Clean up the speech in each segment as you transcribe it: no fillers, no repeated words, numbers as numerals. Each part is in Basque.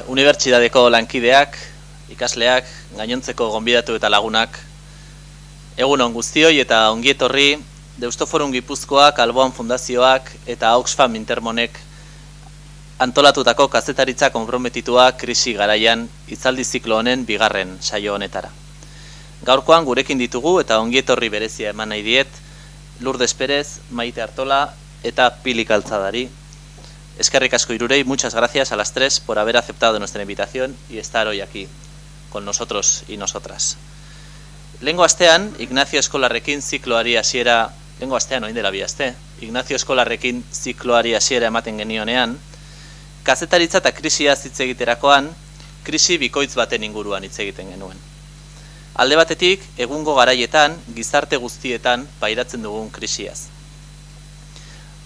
Unibertsitateko lankideak, ikasleak, gainontzeko gonbidatu eta lagunak, egun on guztioi eta ongietorri Deustoforum Gipuzkoak, Alboan Fundazioak eta Oxfam Intermonek antolatutako kazetaritza konprometitua krisi garaian hitzaldi ziklo honen bigarren saio honetara. Gaurkoan gurekin ditugu eta ongietorri berezia eman nahi diet Lourdes Pérez, Maite Artola eta Pili Calzadari. Eskerrik asko hirurei, muchas gracias a las tres por haber aceptado nuestra invitación y estar hoy aquí con nosotros y nosotras. Lehengo astean, Ignacio Eskolarrekin zikloari hasiera, lehengo astean orain dela bi aste, Ignacio Eskolarrekin zikloari hasiera ematen genionean, kazetaritza eta krisia hitz egiterakoan, krisi bikoitz baten inguruan hitz egiten genuen. Alde batetik, egungo garaietan, gizarte guztietan pairatzen dugun krisiaz.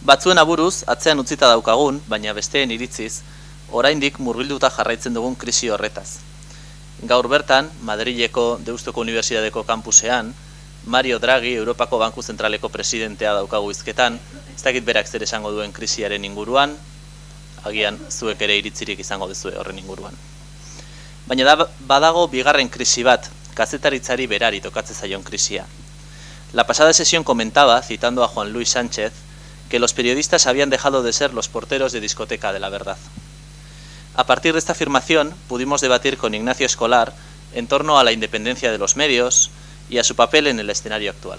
Batzuen aburuz, atzean utzita daukagun, baina besteen iritziz, oraindik murgilduta jarraitzen dugun krisi horretaz. Gaur bertan, Madrileko Deustoko Unibertsitateko kampusean, Mario Draghi, Europako Banku Zentraleko presidentea daukagu hizketan, ez dakit berak zer esango duen krisiaren inguruan, agian zuek ere iritzirik izango duzue horren inguruan. Baina badago bigarren krisi bat, kazetaritzari berari tokatzen zaion krisia. La pasada sesión comentaba, citando a Juan Luis Sánchez, que los periodistas habían dejado de ser los porteros de discoteca de la verdad. A partir de esta afirmación, pudimos debatir con Ignacio Escolar en torno a la independencia de los medios y a su papel en el escenario actual.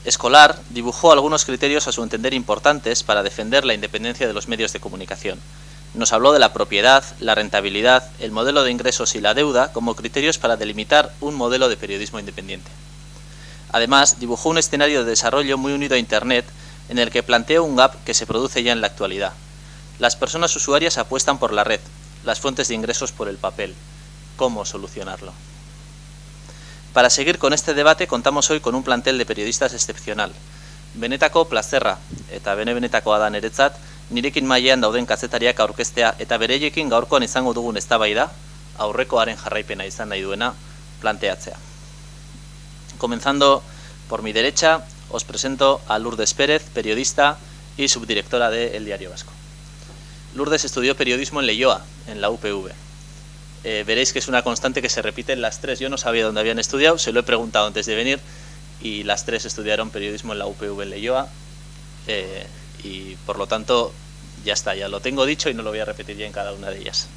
Escolar dibujó algunos criterios a su entender importantes para defender la independencia de los medios de comunicación. Nos habló de la propiedad, la rentabilidad, el modelo de ingresos y la deuda como criterios para delimitar un modelo de periodismo independiente. Además, dibujó un escenario de desarrollo muy unido a Internet en el que planteó un gap que se produce ya en la actualidad. Las personas usuarias apuestan por la red, las fuentes de ingresos por el papel. ¿Cómo solucionarlo? Para seguir con este debate contamos hoy con un plantel de periodistas excepcional. Benetako plazerra eta benetakoa da niretzat, nirekin mailean dauden kazetariak aurkeztea eta bereiekin gaurkoan izango dugun eztabaida, aurrekoaren jarraipena izan nahi duena, planteatzea. Comenzando por mi derecha, os presento a Lourdes Pérez, periodista y subdirectora de El Diario Vasco. Lourdes estudió periodismo en Leioa, en la UPV. Veréis que es una constante que se repite en las tres. Yo no sabía dónde habían estudiado, se lo he preguntado antes de venir, y las tres estudiaron periodismo en la UPV en Leioa, y por lo tanto ya está, ya lo tengo dicho y no lo voy a repetir ya en cada una de ellas.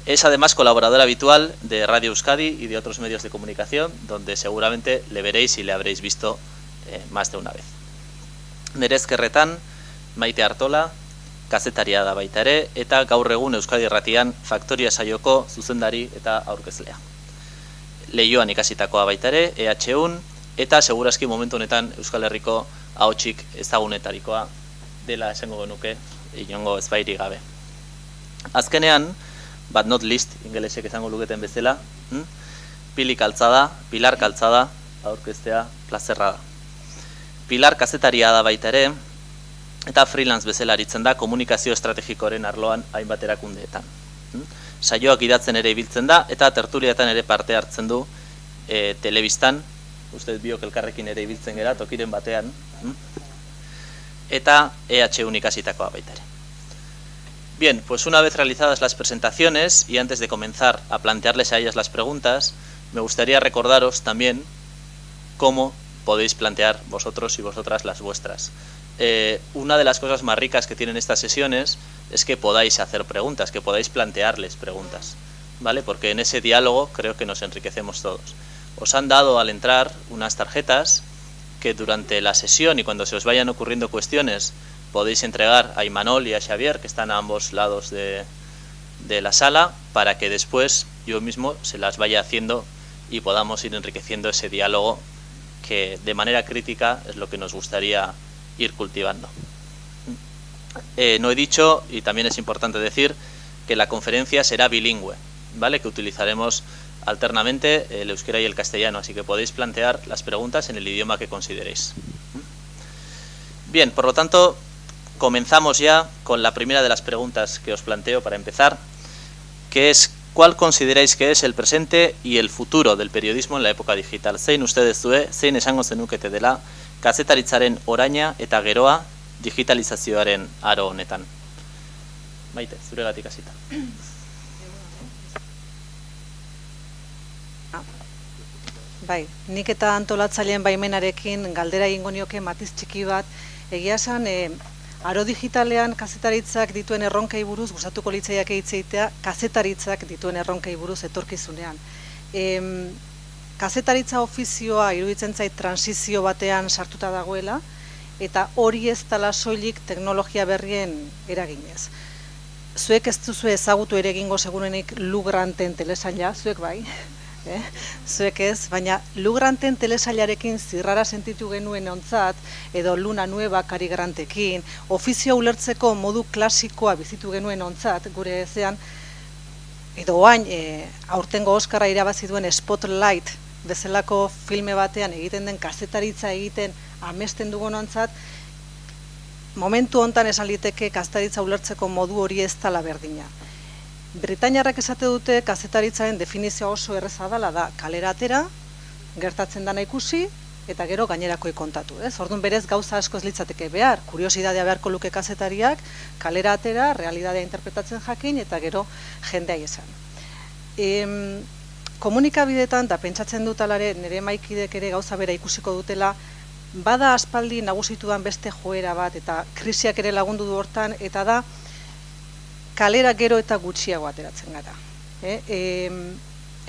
Es además colaboradora habitual de Radio Euskadi y de otros medios de comunicación, donde seguramente le veréis y le habréis visto más de una vez. Nerez Kerretan, Maite Artola, kazetaria da baita ere, eta gaur egun Euskadi Irratian Faktoria saioko zuzendari eta aurkezlea. Leioan ikasitakoa baita ere, EH1, eta segurazki momentu honetan Euskal Herriko ahotsik ezagunetarikoa dela esango genuke, inongo ezbairik gabe. Azkenean, but not least, ingelesek esango luketen bezala, Pilar Calzada, aurkeztea plazerra da. Pilar kazetaria da baita ere, eta freelance bezala aritzen da komunikazio estrategikoren arloan hainbat erakundeetan. Saioak idatzen ere ibiltzen da, eta tertuliatan ere parte hartzen du telebistan, uste biok elkarrekin ere ibiltzen gera, tokiren batean, eta EH1 ikasitakoa baita ere. Bien, pues una vez realizadas las presentaciones y antes de comenzar a plantearles a ellas las preguntas, me gustaría recordaros también cómo podéis plantear vosotros y vosotras las vuestras. Una de las cosas más ricas que tienen estas sesiones es que podáis hacer preguntas, que podáis plantearles preguntas, ¿vale? Porque en ese diálogo creo que nos enriquecemos todos. Os han dado al entrar unas tarjetas que durante la sesión y cuando se os vayan ocurriendo cuestiones podéis entregar a Imanol y a Xavier, que están a ambos lados de la sala, para que después yo mismo se las vaya haciendo y podamos ir enriqueciendo ese diálogo que de manera crítica es lo que nos gustaría ir cultivando. No he dicho, y también es importante decir, que la conferencia será bilingüe, ¿vale? Que utilizaremos alternamente el euskera y el castellano, así que podéis plantear las preguntas en el idioma que consideréis. Bien, por lo tanto, comenzamos ya con la primera de las preguntas que os planteo para empezar, que es ¿cuál consideráis que es el presente y el futuro del periodismo en la época digital? Zein ustedes due, zein esango zenukete dela, kazetaritzaren oraina eta geroa digitalizazioaren aro honetan? Maite, zuregatik hasita. Bai, nik eta antolatzaileen baimenarekin galdera egingo nioke matiz txiki bat. Egia esan, aro digitalean kazetaritzak dituen erronkei buruz, gustatuko litzaiake hitz egitea, kazetaritzak dituen erronkei buruz etorkizunean. Kazetaritza ofizioa iruditzen zait transizio batean sartuta dagoela, eta hori ez dela soilik teknologia berrien eraginez. Zuek ez duzu ezagutu ere egingo segurenik Lugranten telesaila, zuek bai, zuek ez, baina Lugranten telesailarekin zirrara sentitu genuen ontzat, edo Luna Nueva Cary Grantekin, ofizioa ulertzeko modu klasikoa bizitu genuen ontzat, gure ezean, edo oain, aurtengo Oskarra irabazi duen Spotlight bezalako filme batean egiten den kazetaritza egiten amesten dugun ontzat, momentu hontan esan liteke kazetaritza ulertzeko modu hori ez dela berdina. Britainiarrak esate dute kazetaritzaren definizioa oso erreza dela da kalera atera, gertatzen dana ikusi, eta gero gainerakoi kontatu. Orduan berez gauza asko ez litzateke behar, kuriosidadea beharko luke kazetariak, kalera atera, realidadea interpretatzen jakin, eta gero jendea esan. Komunikabideetan, da pentsatzen dut alare, nire maikidek ere gauza bera ikusiko dutela, bada aspaldi nagusituan beste joera bat, eta krisiak ere lagundu du hortan, eta da, kalera gero eta gutxiago ateratzen gara.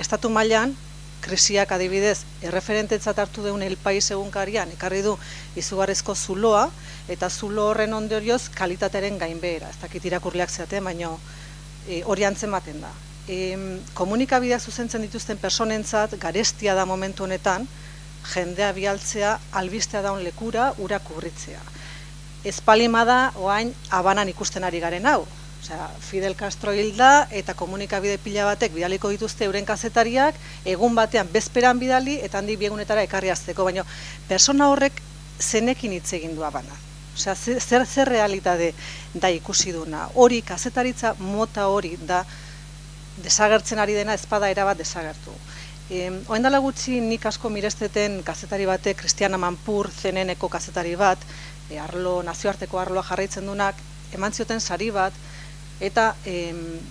Estatu mailan, krisiak adibidez, erreferentetzat hartu deun El Pais egunkarian, ekarri du izugarrizko zuloa, eta zulo horren ondorioz kalitatearen gainbehera. Ez dakit irakurleak zeaten, baina hori antzematen da. Komunikabideak zuzentzen dituzten personentzat garestia da momentu honetan, jendea bialtzea, albistea daun lekura, ura kubritzea. Ez palima da, oain, Habanan ikusten ari garen hau. Fidel Castro hilda eta komunikabide pila batek bidaliko dituzte euren kazetariak, egun batean bezperan bidali eta handik biegunetara ekarri azteko, baina persona horrek zenekin hitz egin du Habana. Zer realitate da ikusi duna. Hori, kazetaritza mota hori da desagertzen ari dena ezpada erabat desagertu. Oen dela gutxi nik asko miresteten kazetari batek, Cristiana Manpur, CNN-eko kazetari bat, nazioarteko arloa jarraitzen dunak, eman zioten sari bat, eta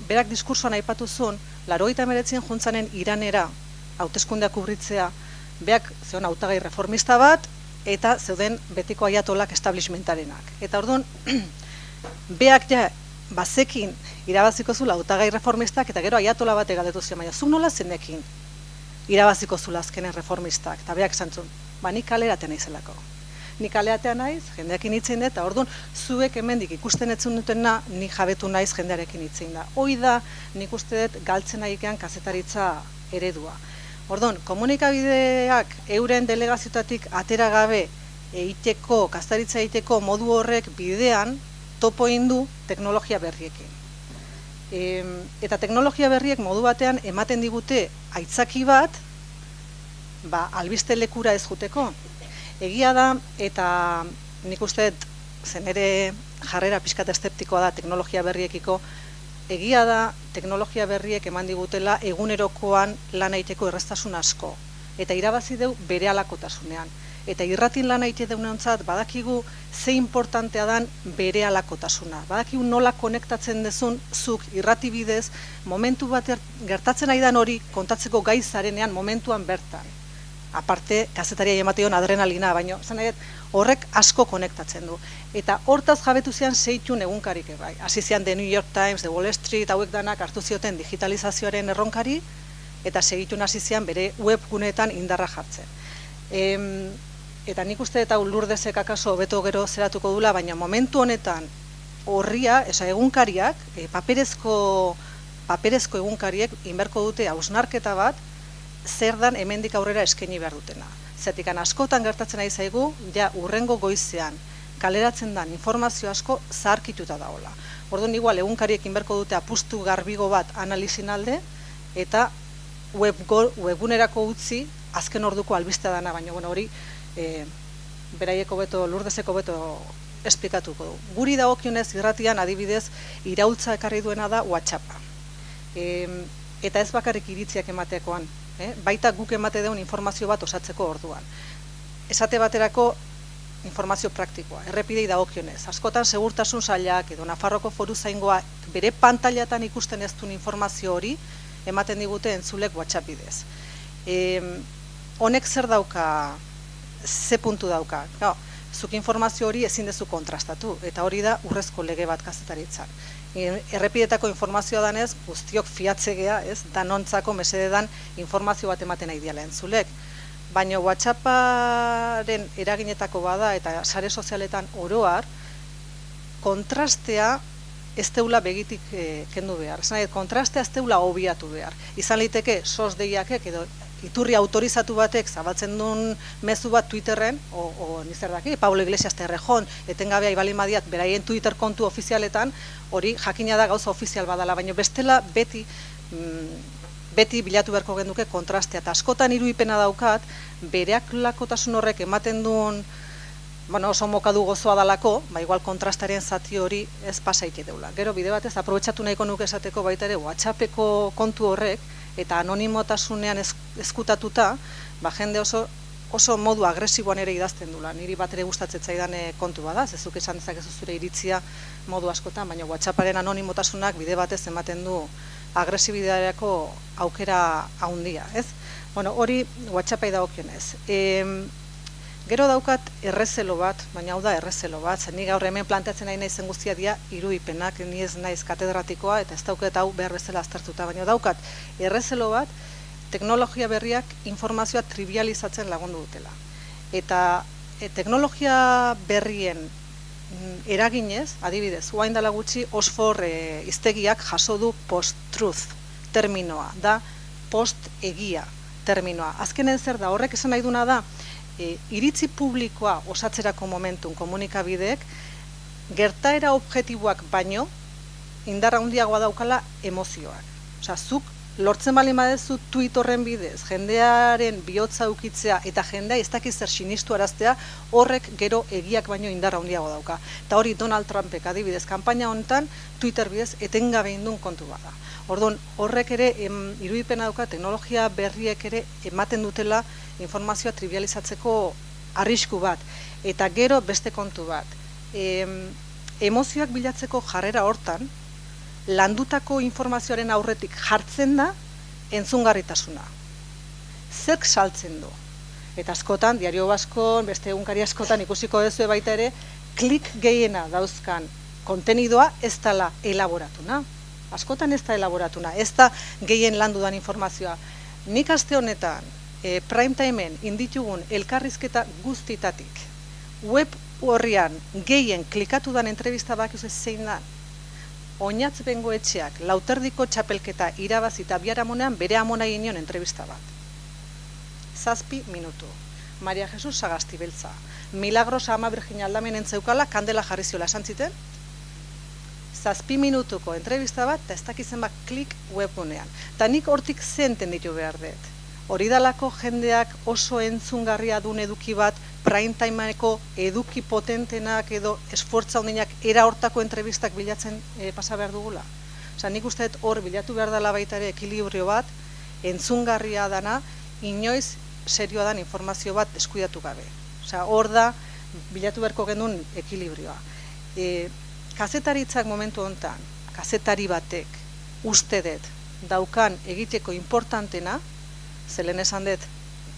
berak diskursoan aipatu zuen, 89 juntzanen Iranera hauteskundeak kubritzea, beak zeon hautagai reformista bat, eta zeuden betiko aiatolak establishmentarenak. Eta orduan, beak ja bazekin irabaziko zula hautagai reformistak, eta gero aiatola bat egaldetu zion, baina zuk nola zenekin irabaziko zula azkenen reformistak, eta beak esan zuen, nik kaleraten naizelako. Nik kaleatean naiz, jendeakin hitzen dut, eta orduan, zuek hemendik ikusten etzun dutena, nik jabetu naiz jendearekin hitzen da. Hoi da, nik uste dut galtzen nahikean kazetaritza eredua. Orduan, komunikabideak euren delegaziotatik atera gabe kazetaritza egiteko modu horrek bidean topo indu teknologia berriekin. Eta teknologia berriek modu batean ematen digute aitzaki bat, albiste lekura ez juteko. Egia da, eta nik uste zen ere jarrera pixkat eszeptikoa da teknologia berriekiko, egia da teknologia berriek eman digutela egunerokoan lan egiteko erreztasun asko, eta irabazi deu bere alakotasunean. Eta irratin lan egite deunentzat badakigu ze importantea dan bere alakotasuna. Badakigu nola konektatzen dezun zuk irrati bidez, momentu bat gertatzen ari dan hori kontatzeko gai zarenean momentuan bertan. Aparte, kazetaria emateion adrenalina, baina horrek asko konektatzen du. Eta hortaz jabetu zian zeitun egunkarik ebai. Hasi zian The New York Times, The Wall Street, hauek danak hartu zioten digitalizazioaren erronkari, eta segitun hasi zian bere webguneetan indarra jartzen. Eta nik uste eta Lurdesek akaso hobeto gero zeratuko dula, baina momentu honetan horria, egunkariak, paperezko egunkariek inberko dute hausnarketa bat, zer dan hemendik aurrera eskaini behar dutena. Zertikan askotan gertatzen ari zaigu, ja urrengo goizean kaleratzen dan informazio asko zaharkituta dagoela. Orduan igual egunkariek inberko dute apustu garbigo bat analizin alde, eta webunerako utzi azken orduko albistea dana, baina hori beraieko beto, Lurdeseko beto esplikatuko du. Guri dagokionez irratian adibidez iraultza ekarri duena da WhatsAppa. Eta ez bakarrik iritziak ematekoan, baita guk emate deun informazio bat osatzeko orduan. Esate baterako informazio praktikoa, errepidei dagokionez. Askotan segurtasun sailak edo Nafarroko Foruzaingoa bere pantailatan ikusten ez duen informazio hori ematen digute entzulek WhatsApp bidez. Honek zer dauka, ze puntu dauka? Zuk informazio hori ezin dezu kontrastatu, eta hori da urrezko lege bat kazetaritzan. Errepidetako informazioa danez, guztiok fiatzegea, danontzako mesededan informazio bat ematen nahi diala entzulek. Baina WhatsApparen eraginetako bada eta sare sozialetan oroar, kontrastea ez teula begitik kendu behar. Kontrastea ez teula obiatu behar. Izan liteke sos deiakek edo iturri autorizatu batek zabaltzen duen mezu bat Twitterren, o nizer daki, Pablo Iglesias Terrejon, etengabea ibalimadiat beraien Twitter kontu ofizialetan, hori jakina da gauza ofizial badala, baina bestela beti bilatu beharko genduke kontrastea. Eta askotan irudipena daukat, bereak lakotasun horrek ematen duen, oso mokadu gozoa dalako, igual kontrastaren zati hori ez pasaike deula. Gero bide batez, aprobetxatu nahiko nuke esateko baita ere, WhatsAppeko kontu horrek, eta anonimotasunean eskutatuta, jende oso modu agresiboan ere idazten dula. Niri bat ere gustatzen zaidan kontu bada, zezuk esan dezakezu zure iritzia modu askotan, baina WhatsApparen anonimotasunak bide batez ematen du agresibidadeako aukera handia, ez? Hori WhatsAppai dagokionez. Gero daukat errezelo bat, baina hau da errezelo bat, zen ni gaur hemen planteatzen nahi naizen guztia dira irudipenak, ni ez naiz katedratikoa eta ez dauket hau behar bezala aztertuta, baina daukat errezelo bat, teknologia berriak informazioa trivializatzen lagundu dutela. Eta teknologia berrien eraginez, adibidez, orain dela gutxi Oxford hiztegiak jaso du post-truth terminoa, da post-egia terminoa. Azkenen zer da, horrek esan nahi duna da, iritzi publikoa osatzerako momentun komunikabideek, gertaera objektiboak baino, indarra handiagoa daukala emozioak. Zuk lortzen bali badezu tweet horren bidez, jendearen bihotza ukitzea eta jendea ez dakiz zer sinistu araztea, horrek gero egiak baino indarra handiago dauka. Eta hori Donald Trumpek adibidez, kanpaina honetan Twitter bidez etengabe indun kontu bada. Orduan, horrek ere irudipena dauka, teknologia berriek ere ematen dutela informazioa trivializatzeko arrisku bat. Eta gero beste kontu bat. Emozioak bilatzeko jarrera hortan, landutako informazioaren aurretik jartzen da entzungarritasuna. Zerk saltzen du. Eta askotan, Diario Baskon, beste egunkari askotan ikusiko dezue baita ere, klik gehiena dauzkan kontenidoa ez dela elaboratuna. Askotan ez da elaboratuna, ez da gehien landudan informazioa. Nik aste honetan, prime timeen inditugun elkarrizketa guztitatik, web horrian gehien klikatu dan entrevista bakizu zein da, Oñatz Bengoetxeak Lauterdiko txapelketa irabazita biharamonean bere amona ginen entrevista bat. 7 minutu. Maria Jesus Sagastibeltza. Milagros Ama Virginia Aldamen entzeukala kandela jarri ziola esan ziten. 7 minutuko entrevista bat, eta ez dakizen bat klik webgunean. Ta nik hortik zenten ditu behar dut. Hori dalako jendeak oso entzungarria duen eduki bat, prime timeeko eduki potentenak edo esfortza hondinak era hortako entrevistak bilatzen pasa behar dugula. Nik uste dut hor bilatu behar dela baita ere ekilibrio bat, entzungarria dana, inoiz serioa dan informazio bat deskuidatu gabe. Hor da bilatu beharko genuen ekilibrioa. Kazetaritzak momentu honetan, kazetari batek uste dut daukan egiteko importantena, zelen esan dut,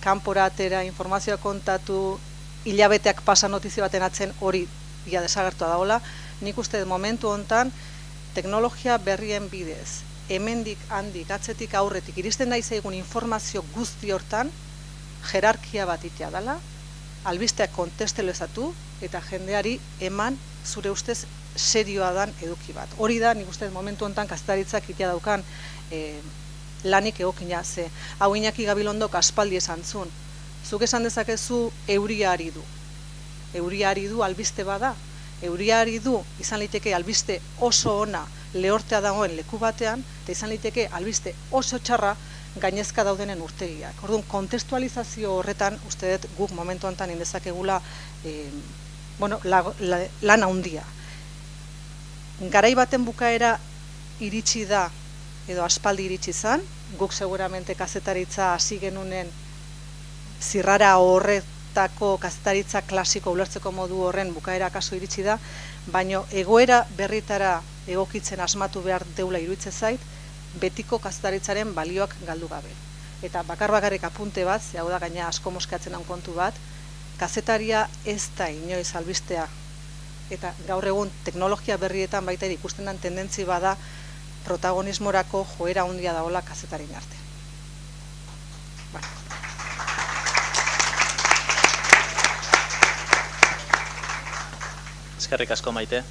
kanpora atera, informazioa kontatu, hilabeteak pasa notizio baten atzen hori ia desagertua dagoela, nik uste dut momentu honetan, teknologia berrien bidez, hemendik handik, atzetik aurretik, iristen nahi zaigun informazio guzti hortan, jerarkia bat itea dela, albisteak kontestelezatu, eta jendeari eman zure ustez serioa dan eduki bat. Hori da, nik uste momentu honetan kazetaritzak itea daukan lanik egokina ze. Hau Iñaki Gabilondok aspaldi esan zuen. Zuk esan dezakezu euria ari du. Euria ari du albiste bada. Euria ari du izan liteke albiste oso ona lehortea dagoen leku batean, eta izan liteke albiste oso txarra gainezka daudenen urtegiak. Orduan, kontestualizazio horretan, uste dut guk momentu honetan indezakegula lan handia. Garai baten bukaera iritsi da, edo aspaldi iritsi zan, guk seguramente kazetaritza hasi genunen zirrara horretako kazetaritza klasiko ulertzeko modu horren bukaera kaso iritsi da, baino egoera berritara egokitzen asmatu behar deula iruditzen zait, betiko kazetaritzaren balioak galdu gabe. Eta bakarrik apunte bat, hau da gaina asko moskatzen hau kontu bat, kazetaria ez da inoiz albistea. Eta gaur egun teknologia berrietan baita ikusten den tendentzi bada protagonismorako joera handia dagoela kazetarien arte. Eskerrik asko, Maite.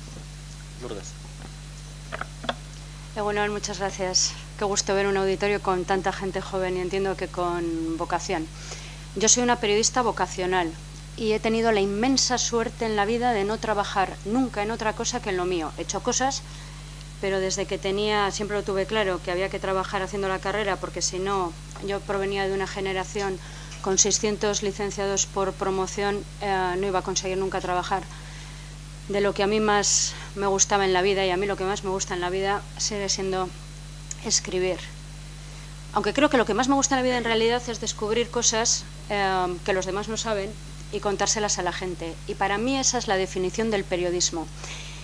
Lourdes. Egunon, muchas gracias. Qué gusto ver un auditorio con tanta gente joven y entiendo que con vocación. Yo soy una periodista vocacional y he tenido la inmensa suerte en la vida de no trabajar nunca en otra cosa que en lo mío. He hecho cosas, pero desde que siempre lo tuve claro, que había que trabajar haciendo la carrera, porque si no, yo provenía de una generación con 600 licenciados por promoción, no iba a conseguir nunca trabajar. De lo que a mí más me gustaba en la vida, y a mí lo que más me gusta en la vida sigue siendo escribir. Aunque creo que lo que más me gusta en la vida en realidad es descubrir cosas que los demás no saben y contárselas a la gente. Y para mí esa es la definición del periodismo.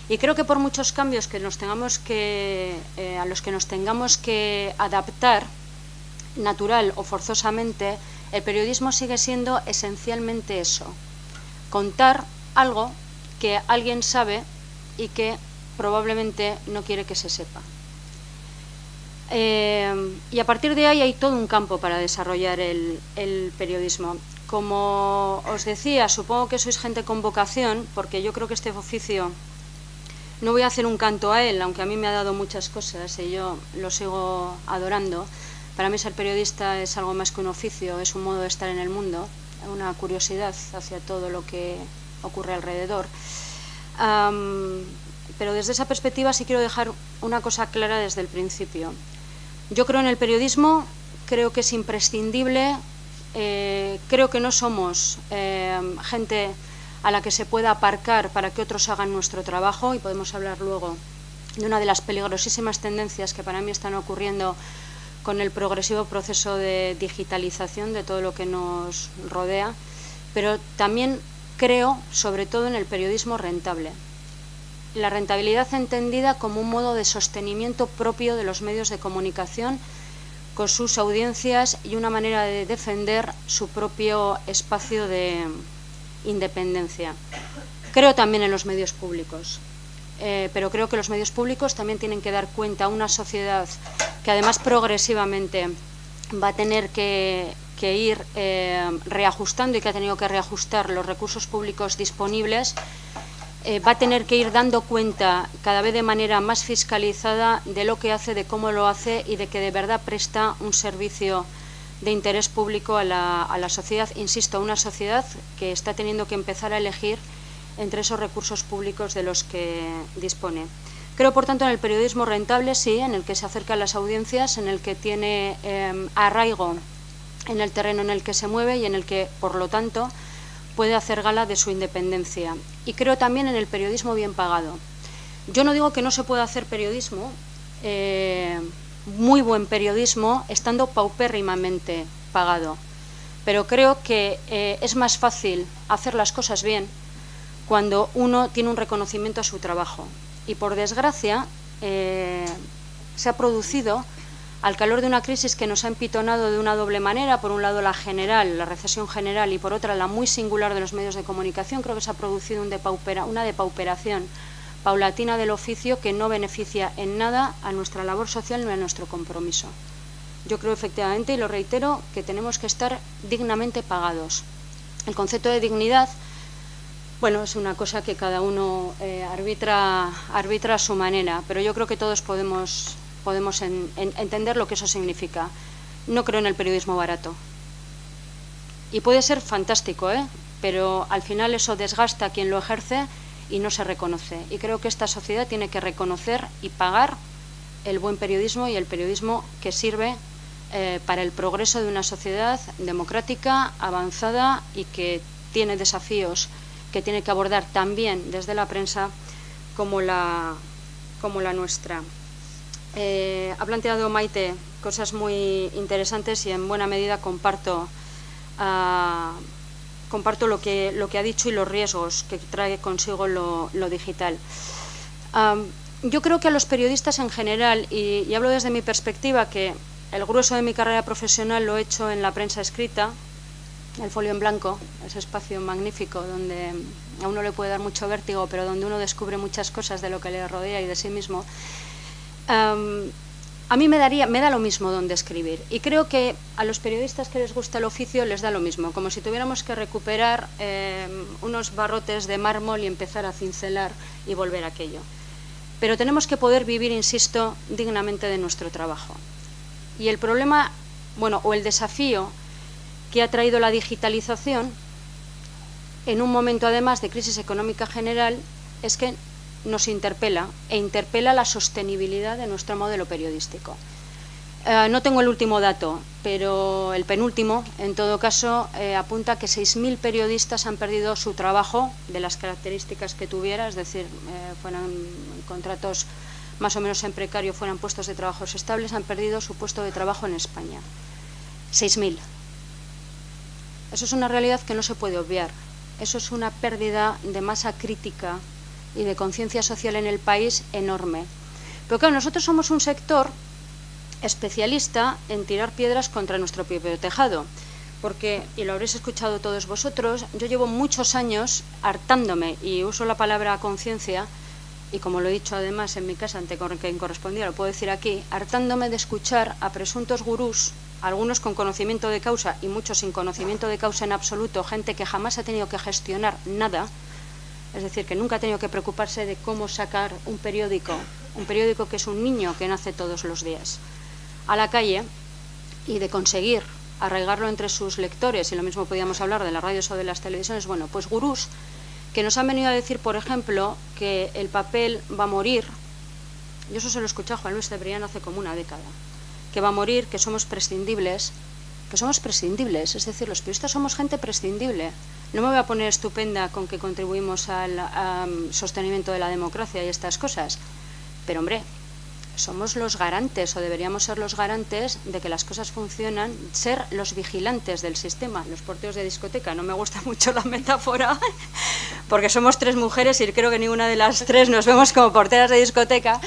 Y creo que por muchos cambios que a los que nos tengamos que adaptar, natural o forzosamente, el periodismo sigue siendo esencialmente eso: contar algo que alguien sabe y que probablemente no quiere que se sepa. Y a partir de ahí hay todo un campo para desarrollar el periodismo. Como os decía, supongo que sois gente con vocación, porque yo creo que este oficio, no voy a hacer un canto a él, aunque a mí me ha dado muchas cosas y yo lo sigo adorando. Para mí ser periodista es algo más que un oficio, es un modo de estar en el mundo, una curiosidad hacia todo lo que ocurre alrededor. Pero desde esa perspectiva sí quiero dejar una cosa clara desde el principio. Yo creo en el periodismo, creo que es imprescindible, creo que no somos gente a la que se pueda aparcar para que otros hagan nuestro trabajo, y podemos hablar luego de una de las peligrosísimas tendencias que para mí están ocurriendo con el progresivo proceso de digitalización de todo lo que nos rodea, pero también creo sobre todo en el periodismo rentable. La rentabilidad entendida como un modo de sostenimiento propio de los medios de comunicación con sus audiencias y una manera de defender su propio espacio de independencia. Creo también en los medios públicos, pero creo que los medios públicos también tienen que dar cuenta a una sociedad que además progresivamente va a tener que ir reajustando y que ha tenido que reajustar los recursos públicos disponibles. Va a tener que ir dando cuenta cada vez de manera más fiscalizada de lo que hace, de cómo lo hace y de que de verdad presta un servicio de interés público a la sociedad. Insisto, una sociedad que está teniendo que empezar a elegir entre esos recursos públicos de los que dispone. Creo, por tanto, en el periodismo rentable, sí, en el que se acerca a las audiencias, en el que tiene arraigo en el terreno en el que se mueve y en el que, por lo tanto, puede hacer gala de su independencia. Y creo también en el periodismo bien pagado. Yo no digo que no se pueda hacer periodismo, muy buen periodismo, estando paupérrimamente pagado. Pero creo que es más fácil hacer las cosas bien cuando uno tiene un reconocimiento a su trabajo. Y por desgracia se ha producido, al calor de una crisis que nos ha empitonado de una doble manera, por un lado la general, la recesión general, y por otra la muy singular de los medios de comunicación, creo que se ha producido una depauperación paulatina del oficio que no beneficia en nada a nuestra labor social ni a nuestro compromiso. Yo creo efectivamente, y lo reitero, que tenemos que estar dignamente pagados. El concepto de dignidad, bueno, es una cosa que cada uno arbitra a su manera, pero yo creo que todos podemos entender lo que eso significa. No creo en el periodismo barato. Y puede ser fantástico, pero al final eso desgasta a quien lo ejerce y no se reconoce. Y creo que esta sociedad tiene que reconocer y pagar el buen periodismo y el periodismo que sirve para el progreso de una sociedad democrática, avanzada y que tiene desafíos que tiene que abordar también desde la prensa como la nuestra. Ha planteado Maite cosas muy interesantes y en buena medida comparto lo que ha dicho y los riesgos que trae consigo lo digital. Yo creo que a los periodistas en general, y hablo desde mi perspectiva, que el grueso de mi carrera profesional lo he hecho en la prensa escrita, el folio en blanco, ese espacio magnífico donde a uno le puede dar mucho vértigo, pero donde uno descubre muchas cosas de lo que le rodea y de sí mismo. A mí me da lo mismo donde escribir, y creo que a los periodistas que les gusta el oficio les da lo mismo, como si tuviéramos que recuperar unos barrotes de mármol y empezar a cincelar y volver a aquello. Pero tenemos que poder vivir, insisto, dignamente de nuestro trabajo. Y el problema, bueno, o el desafío que ha traído la digitalización, en un momento además de crisis económica general, es que nos interpela e interpela la sostenibilidad de nuestro modelo periodístico. No tengo el último dato, pero el penúltimo, en todo caso, apunta que 6.000 periodistas han perdido su trabajo de las características que tuviera, es decir, fueran contratos más o menos en precario, fueran puestos de trabajo estables, han perdido su puesto de trabajo en España. 6.000. Eso es una realidad que no se puede obviar. Eso es una pérdida de masa crítica y de conciencia social en el país enorme. Pero claro, nosotros somos un sector especialista en tirar piedras contra nuestro propio tejado, porque, y lo habréis escuchado todos vosotros, yo llevo muchos años hartándome, y uso la palabra a conciencia, y como lo he dicho además en mi casa ante quien correspondía, lo puedo decir aquí, hartándome de escuchar a presuntos gurús, algunos con conocimiento de causa y muchos sin conocimiento de causa en absoluto, gente que jamás ha tenido que gestionar nada, es decir, que nunca ha tenido que preocuparse de cómo sacar un periódico que es un niño que nace todos los días, a la calle, y de conseguir arraigarlo entre sus lectores, y lo mismo podíamos hablar de las radios o de las televisiones. Bueno, pues gurús que nos han venido a decir, por ejemplo, que el papel va a morir. Yo eso se lo escuché a Juan Luis Cebrián hace como una década, que va a morir, que somos prescindibles, es decir, los periodistas somos gente prescindible. No me voy a poner estupenda con que contribuimos al sostenimiento de la democracia y estas cosas, pero hombre, somos los garantes, o deberíamos ser los garantes de que las cosas funcionan, ser los vigilantes del sistema, los porteros de discoteca. No me gusta mucho la metáfora, porque somos 3 mujeres y creo que ninguna de las 3 nos vemos como porteras de discoteca,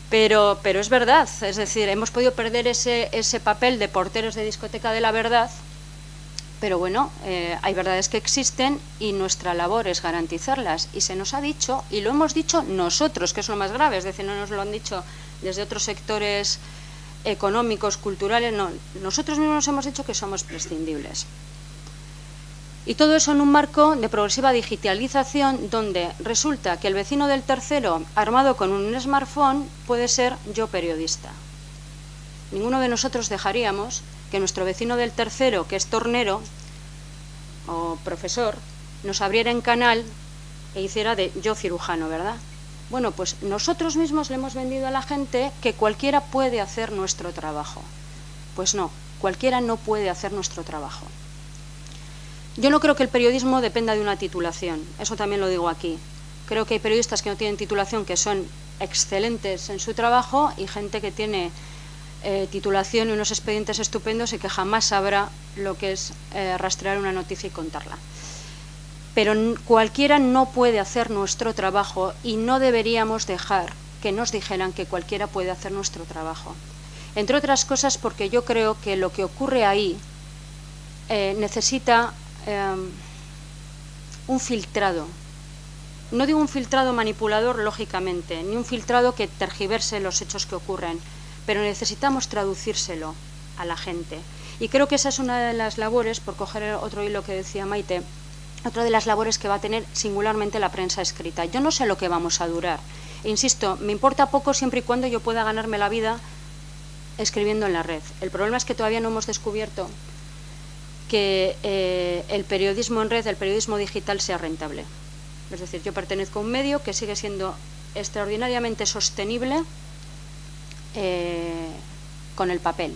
pero es verdad, es decir, hemos podido perder ese papel de porteros de discoteca de la verdad, pero bueno, hay verdades que existen y nuestra labor es garantizarlas, y se nos ha dicho, y lo hemos dicho nosotros, que es lo más grave, es decir, no nos lo han dicho desde otros sectores económicos, culturales, no, nosotros mismos nos hemos dicho que somos prescindibles. Y todo eso en un marco de progresiva digitalización, donde resulta que el vecino del tercero, armado con un smartphone, puede ser yo periodista. Ninguno de nosotros dejaríamos que nuestro vecino del tercero, que es tornero o profesor, nos abriera en canal e hiciera de yo cirujano, ¿verdad? Bueno, pues nosotros mismos le hemos vendido a la gente que cualquiera puede hacer nuestro trabajo. Pues no, cualquiera no puede hacer nuestro trabajo. Yo no creo que el periodismo dependa de una titulación, eso también lo digo aquí. Creo que hay periodistas que no tienen titulación, que son excelentes en su trabajo, y gente que tiene titulación y unos expedientes estupendos y que jamás sabrá lo que es rastrear una noticia y contarla. Pero cualquiera no puede hacer nuestro trabajo, y no deberíamos dejar que nos dijeran que cualquiera puede hacer nuestro trabajo. Entre otras cosas porque yo creo que lo que ocurre ahí necesita un filtrado. No digo un filtrado manipulador, lógicamente, ni un filtrado que tergiverse los hechos que ocurren, pero necesitamos traducírselo a la gente. Y creo que esa es una de las labores, por coger otro hilo que decía Maite, otra de las labores que va a tener singularmente la prensa escrita. Yo no sé lo que vamos a durar. E insisto, me importa poco siempre y cuando yo pueda ganarme la vida escribiendo en la red. El problema es que todavía no hemos descubierto que el periodismo en red, el periodismo digital sea rentable. Es decir, yo pertenezco a un medio que sigue siendo extraordinariamente sostenible con el papel.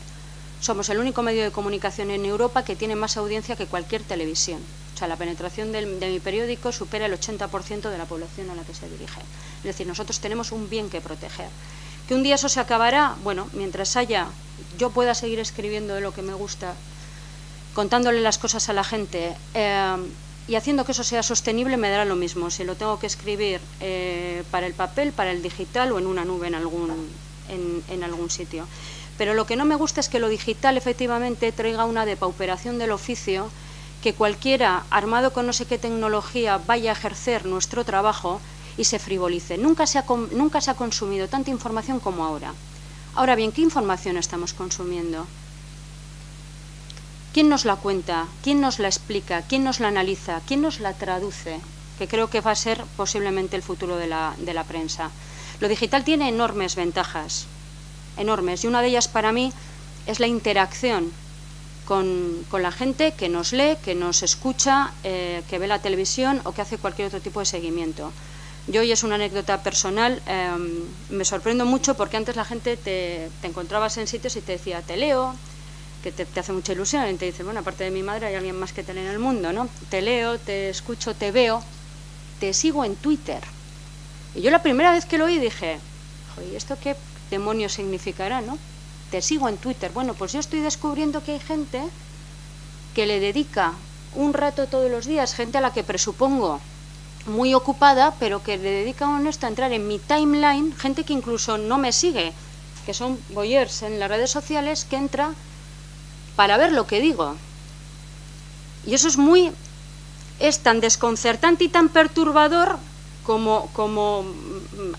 Somos el único medio de comunicación en Europa que tiene más audiencia que cualquier televisión. O sea, la penetración de mi periódico supera el 80% de la población a la que se dirige. Es decir, nosotros tenemos un bien que proteger. ¿Que un día eso se acabará? Bueno, mientras yo pueda seguir escribiendo de lo que me gusta, contándole las cosas a la gente y haciendo que eso sea sostenible, me dará lo mismo. Si lo tengo que escribir para el papel, para el digital o en una nube en algún sitio. Pero lo que no me gusta es que lo digital efectivamente traiga una depauperación del oficio, que cualquiera armado con no sé qué tecnología vaya a ejercer nuestro trabajo y se frivolice. Nunca se ha consumido tanta información como ahora. Ahora bien, ¿qué información estamos consumiendo? ¿Quién nos la cuenta? ¿Quién nos la explica? ¿Quién nos la analiza? ¿Quién nos la traduce? Que creo que va a ser posiblemente el futuro de la prensa. Lo digital tiene enormes ventajas, enormes, y una de ellas para mí es la interacción con la gente que nos lee, que nos escucha, que ve la televisión o que hace cualquier otro tipo de seguimiento. Yo, y es una anécdota personal, me sorprendo mucho porque antes la gente te encontrabas en sitios y te decía, te leo, que te hace mucha ilusión, y te dice, bueno, aparte de mi madre hay alguien más que te lee en el mundo, ¿no? Te leo, te escucho, te veo, te sigo en Twitter. Y yo la primera vez que lo oí dije, ¿y esto qué demonios significará, no? Te sigo en Twitter. Bueno, pues yo estoy descubriendo que hay gente que le dedica un rato todos los días, gente a la que presupongo muy ocupada, pero que le dedica honesto a entrar en mi timeline, gente que incluso no me sigue, que son voyeurs en las redes sociales, que entra para ver lo que digo. Y eso es tan desconcertante y tan perturbador como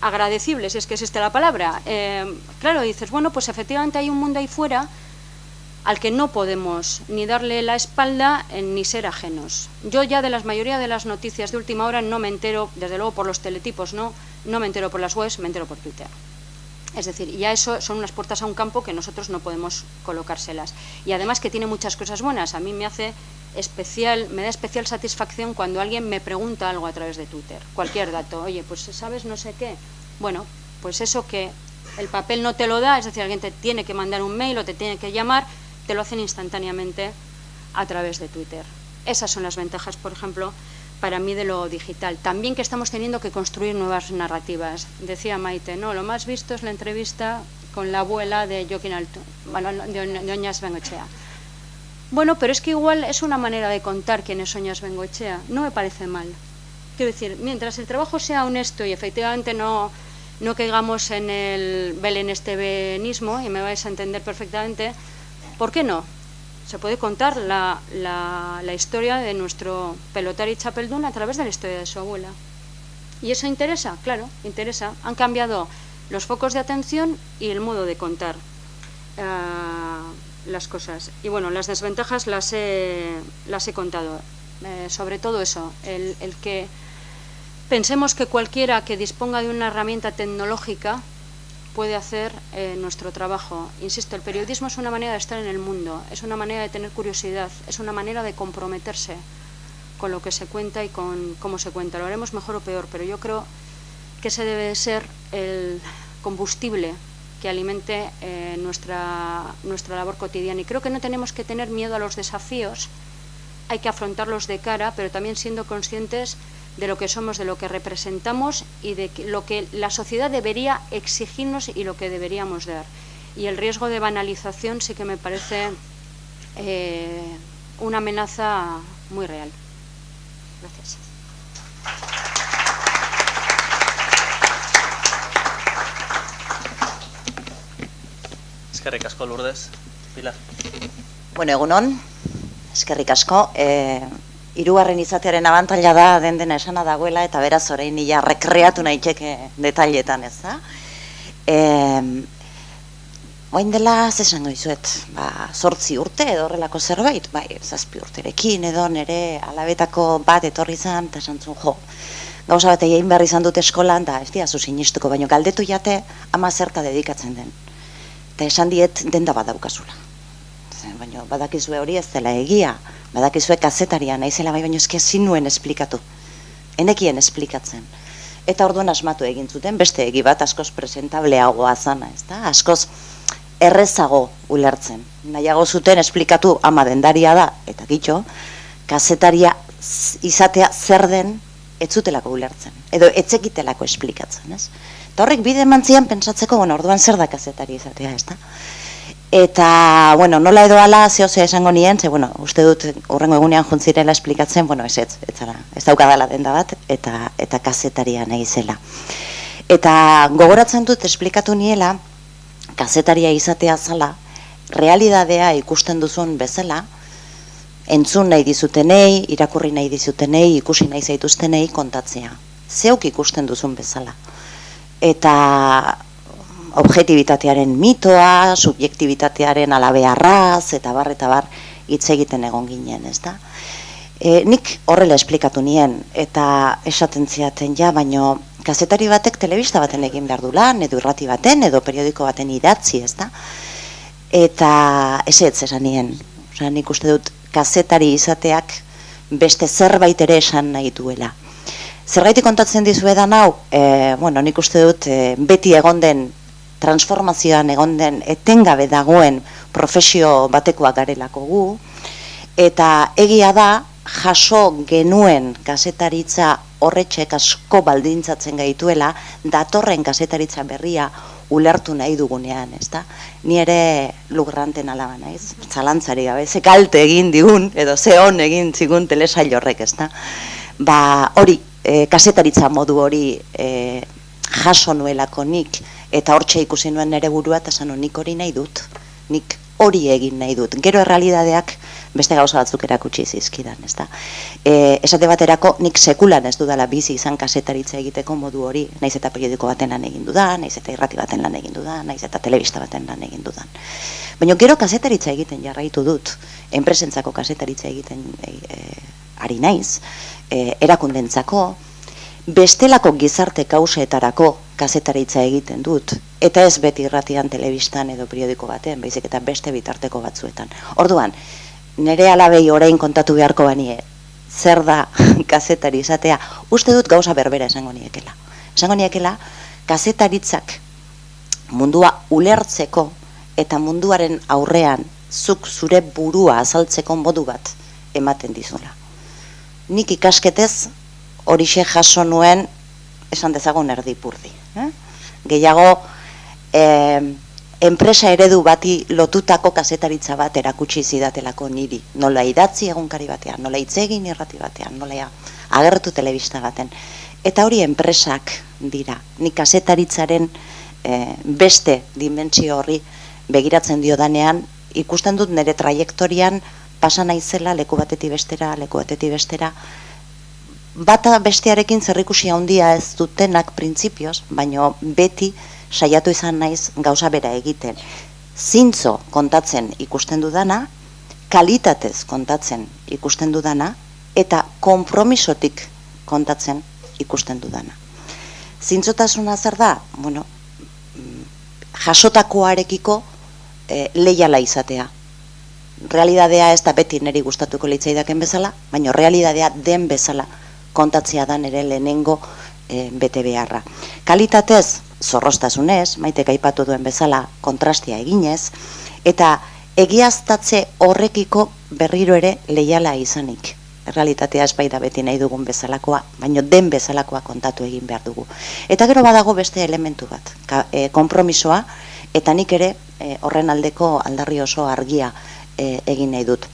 agradecible, si es que existe la palabra. Claro, dices, bueno, pues efectivamente hay un mundo ahí fuera al que no podemos ni darle la espalda ni ser ajenos. Yo ya de la mayoría de las noticias de última hora no me entero, desde luego por los teletipos no me entero por las webs, me entero por Twitter. Es decir, ya eso son unas puertas a un campo que nosotros no podemos colocárselas. Y además que tiene muchas cosas buenas. A mí me da especial satisfacción cuando alguien me pregunta algo a través de Twitter, cualquier dato. Oye, pues ¿sabes no sé qué? Bueno, pues eso que el papel no te lo da, es decir, alguien te tiene que mandar un mail o te tiene que llamar, te lo hacen instantáneamente a través de Twitter. Esas son las ventajas, por ejemplo, para mí de lo digital. También que estamos teniendo que construir nuevas narrativas. Decía Maite, no, lo más visto es la entrevista con la abuela de Oñas Bengoechea. Bueno, pero es que igual es una manera de contar quién es Oñas Bengoechea. No me parece mal. Quiero decir, mientras el trabajo sea honesto y efectivamente no caigamos en el belenestebenismo, y me vais a entender perfectamente, ¿por qué no? Se puede contar la historia de nuestro pelotari txapeldun a través de la historia de su abuela. ¿Y eso interesa? Claro, interesa. Han cambiado los focos de atención y el modo de contar las cosas. Y bueno, las desventajas las he contado. Sobre todo eso, el que pensemos que cualquiera que disponga de una herramienta tecnológica puede hacer nuestro trabajo. Insisto, el periodismo es una manera de estar en el mundo, es una manera de tener curiosidad, es una manera de comprometerse con lo que se cuenta y con cómo se cuenta. Lo haremos mejor o peor, pero yo creo que ese debe ser el combustible que alimente nuestra labor cotidiana. Y creo que no tenemos que tener miedo a los desafíos, hay que afrontarlos de cara, pero también siendo conscientes de lo que somos, de lo que representamos y de lo que la sociedad debería exigirnos y lo que deberíamos dar. Y el riesgo de banalización sí que me parece una amenaza muy real. Gracias. Eskerrik asko, Lourdes. Pilar. Bueno, egunon, eskerrik asko. Hirugarren izatearen abantaila da dena esana dagoela eta beraz orain ia rekreatu naiteke detailetan, ez da? Oain dela zesango dizuet, 8 urte edo horrelako zerbait, 7 urterekin edo nere alabetako bat etorri zan, eta esan zuen, gauza bat egin behar izan dut eskolan, da ez diazu sinistuko, baino galdetu jate ama zerta dedikatzen den. Eta esan diet denda bat daukazula. Baina badakizue hori ez dela egia, badakizue kazetaria naizela, baina ezin nuen esplikatu. Enekien esplikatzen. Eta orduan asmatu egin zuten, beste egi bat askoz presentableagoa zana, ezta? Askoz errezago ulertzen. Nahiago zuten esplikatu ama dendaria da, eta gitxo, kazetaria izatea zer den ez zutelako ulertzen, edo etzekitelako esplikatzen, ez? Eta horrek bide emantzian pentsatzeko, orduan zer da kazetari izatea, ez da? Eta, nola edo ala, zehozea esango nien, uste dut urrengo egunean juntzirela esplikatzen, ez daukadala denda bat, eta kazetaria nahi zela. Eta gogoratzen dut esplikatu niela, kazetaria izatea zala, realidadea ikusten duzun bezala, entzun nahi dizutenei, irakurri nahi dizutenei, ikusi nahi zaituztenei kontatzea. Zeuk ikusten duzun bezala. Eta objektibitatearen mitoa, subjektibitatearen alabearraz, eta bar, hitz egiten egon ginen, ez da? Nik horrela esplikatu nien, eta esaten ziaten baino kazetari batek telebista baten egin behar du lan, edo irrati baten, edo periodiko baten idatzi, ez da? Eta esan nien, nik uste dut kazetari izateak beste zerbait ere esan nahi duela. Zergaitik kontatzen dizuedan hau, nik uste dut beti egon den transformazioan egon den etengabe dagoen profesio batekoak garelako gu, eta egia da jaso genuen kazetaritza horretxek asko baldintzatzen gaituela, datorren kazetaritza berria ulertu nahi dugunean, ezta? Ni ere lugranten alaba naiz, zalantzari gabe, ze kalte egin digun, edo ze on egin zigun telesail horrek, ezta? Hori, kazetaritza modu hori jaso nuelako nik, eta hortxe ikusi nuen nire burua, eta esan nik hori nahi dut, nik hori egin nahi dut. Gero errealidadeak beste gauza batzuk erakutsi zizkidan, ez da. Esate baterako nik sekulan ez dudala bizi izan kazetaritza egiteko modu hori, naiz eta periodiko baten lan egin dudan, naiz eta irrati baten lan egin dudan, naiz eta telebista baten lan egin dudan. Baina gero kazetaritza egiten jarraitu dut, enpresentzako kazetaritza egiten ari naiz, erakundentzako, bestelako gizarte kauseetarako kazetaritza egiten dut, eta ez beti irratian, telebistan edo periodiko baten, baizik eta beste bitarteko batzuetan. Orduan, nire alabei orain kontatu beharko banie, zer da kazetari izatea, uste dut gauza berbera esango niekela. Esango niekela, kazetaritzak mundua ulertzeko eta munduaren aurrean zuk zure burua azaltzeko modu bat ematen dizula. Nik ikasketez horixe jaso nuen, esan dezagun erdipurdi. Gehiago, enpresa eredu bati lotutako kazetaritza bat erakutsi zidatelako niri. Nola idatzi egunkari batean, nola hitz egin irrati batean, nola agertu telebista baten. Eta hori enpresak dira. Nik kazetaritzaren beste dimentsio horri begiratzen diodanean, ikusten dut nire trajektorian pasa naizela leku batetik bestera, bata bestearekin zerrikusi handia ez dutenak printzipioz, baino beti saiatu izan naiz gauza bera egiten. Zintzo kontatzen ikusten dudana, kalitatez kontatzen ikusten dudana, eta konpromisotik kontatzen ikusten dudana. Zintzotasuna zer da? Jasotakoarekiko leiala izatea. Realidadea ez da beti niri gustatuko litzaidaken bezala, baina realidadea den bezala kontatzea da nire lehenengo bete beharra. Kalitatez, zorroztasunez, Maitek aipatu duen bezala kontrastia eginez, eta egiaztatze horrekiko berriro ere leiala izanik. Realitatea ez bai da beti nahi dugun bezalakoa, baina den bezalakoa kontatu egin behar dugu. Eta gero badago beste elementu bat, konpromisoa, eta nik ere horren aldeko aldarri oso argia egin nahi dut.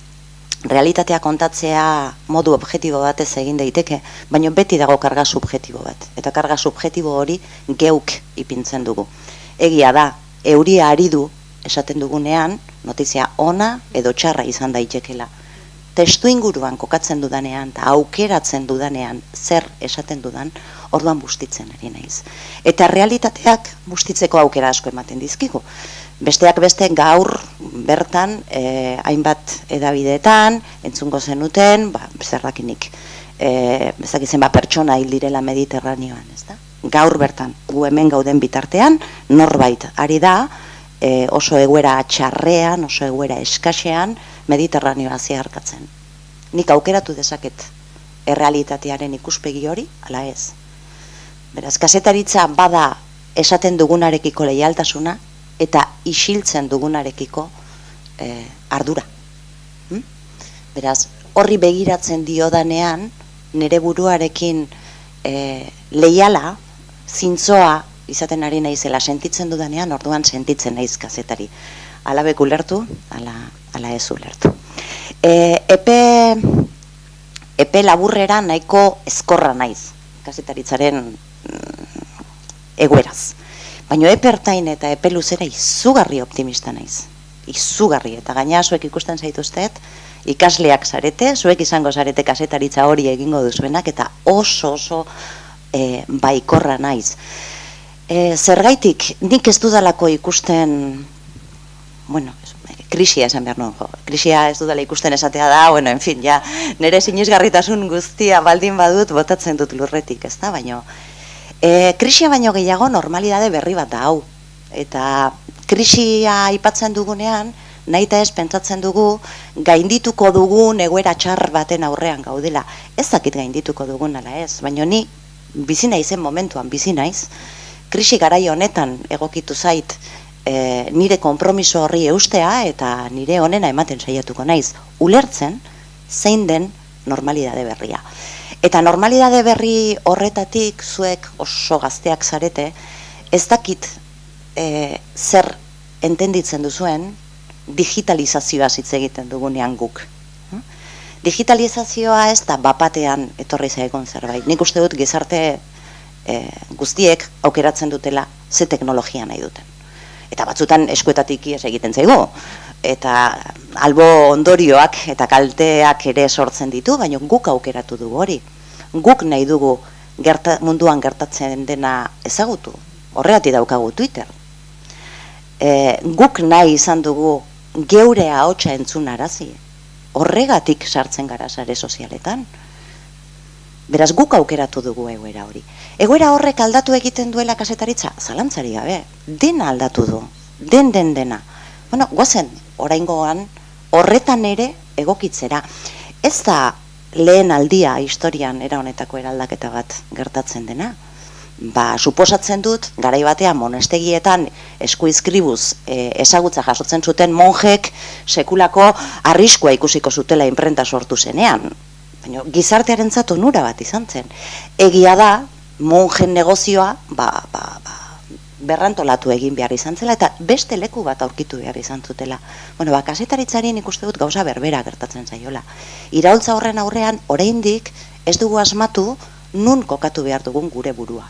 Realitatea kontatzea modu objektibo batez egin daiteke, baina beti dago karga subjektibo bat. Eta karga subjektibo hori geuk ipintzen dugu. Egia da, euria ari du esaten dugunean, notizia ona edo txarra izan daitekela. Testu inguruan kokatzen dudanean, eta aukeratzen dudanean zer esaten dudan, orduan bustitzen ari naiz. Eta realitateak bustitzeko aukera asko ematen dizkigu. Besteak beste gaur bertan hainbat edabideetan, entzungo zenuten, zerrakinik, bezakizen pertsona hil direla Mediterraneoan, ez da? Gaur bertan, gu hemen gauden bitartean, norbait ari da, oso egoera txarrean, oso egoera eskasean, Mediterraneoa zeharkatzen. Nik aukeratu dezaket errealitatearen ikuspegi hori, ala ez. Beraz, kazetaritza bada esaten dugunarekiko leialtasuna, eta isiltzen dugunarekiko ardura. Beraz, horri begiratzen diodanean, nire buruarekin leiala, zintzoa izaten ari naizela sentitzen dudanean, orduan sentitzen naiz kazetari. Alabek ulertu, ala ez ulertu. Epe laburrera nahiko ezkorra naiz, kazetaritzaren egoeraz. Baina epe ertain eta epe luzera izugarri optimista naiz. Izugarri, eta gaina zuek ikusten zaituztet, ikasleak zarete, zuek izango zarete kazetaritza hori egingo duzuenak, eta oso baikorra naiz. Zergaitik, nik ez dudalako ikusten, bueno, krisia esan behar nuen, krisia ez dudala ikusten esatea da, bueno, en fin, ja, nire sinesgarritasun guztia baldin badut, botatzen dut lurretik, ez da, baino. Krisia baino gehiago normalidade berri bat da hau, eta krisia aipatzen dugunean, nahita ez pentsatzen dugu, gaindituko dugun egoera txar baten aurrean gaudela. Ez dakit gaindituko dugun ala ez, baino ni bizi naizen momentuan bizi naiz, krisi garai honetan egokitu zait nire konpromiso horri eustea eta nire onena ematen saiatuko naiz, ulertzen zein den normalidade berria. Eta normalidade berri horretatik zuek oso gazteak zarete, ez dakit zer entenditzen duzuen digitalizazioa hitz egiten dugunean guk. Digitalizazioa ez da bapatean etorri zaigun zerbait. Nik uste dut gizarte guztiek aukeratzen dutela ze teknologia nahi duten. Eta batzutan eskuetatik ihes egiten zaigu. Eta albo ondorioak eta kalteak ere sortzen ditu, baina guk aukeratu dugu hori. Guk nahi dugu munduan gertatzen dena ezagutu. Horregatik daukagu Twitter. Guk nahi izan dugu geure ahotsa entzunarazi. Horregatik sartzen gara sare sozialetan. Beraz, guk aukeratu dugu egoera hori. Egoera horrek aldatu egiten duela kazetaritza, zalantzari gabe, dena aldatu du, dena. Bueno, goazen, oraingoan, horretan ere egokitzera. Ez da lehen aldia historian era honetako eraldaketa bat gertatzen dena. Suposatzen dut, garai batean monestegietan eskuizkribuz ezagutza jasotzen zuten monjek sekulako arriskua ikusiko zutela inprenta sortu zenean. Baina gizartearentzat onura bat izan zen. Egia da, monjen negozioa berrantolatu egin behar izan zela eta beste leku bat aurkitu behar izan zutela. Bueno, kazetaritzari nik uste dut gauza berbera gertatzen zaiola. Iraultza horren aurrean, oraindik ez dugu asmatu nun kokatu behar dugun gure burua.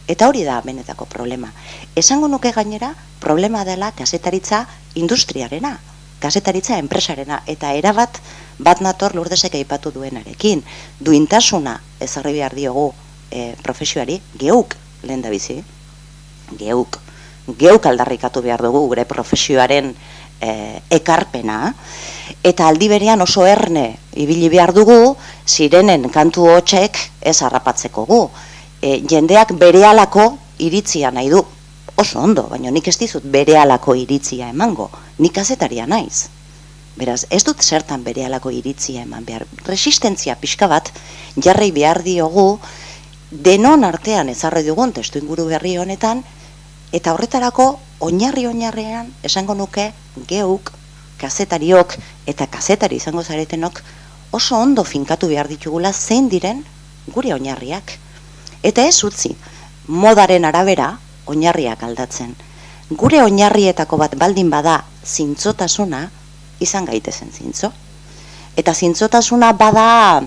Eta hori da benetako problema. Esango nuke gainera, problema dela kazetaritza industriarena, kazetaritza enpresarena, eta erabat bat nator Lurdesek aipatu duenarekin. Duintasuna ezarri behar diogu profesioari, geuk lehen da bizi, geuk aldarrikatu behar dugu gure profesioaren ekarpena, eta aldi berean oso erne ibili behar dugu, zirenen kantu hotsek ez harrapatzeko gu. Jendeak berehalako iritzia nahi du, oso ondo, baina nik ez dizut berehalako iritzia emango, nik kazetaria naiz. Beraz, ez dut zertan berehalako iritzia eman behar. Resistentzia pixka bat jarri behar diogu denon artean ezarri dugun testu inguru berri honetan, eta horretarako oinarri-oinarrean esango nuke geuk, kazetariok eta kazetari izango zaretenok oso ondo finkatu behar ditugula zein diren gure oinarriak. Eta ez utzi, modaren arabera oinarriak aldatzen. Gure oinarrietako bat baldin bada zintzotasuna, izan gaitezen zintzo. Eta zintzotasuna bada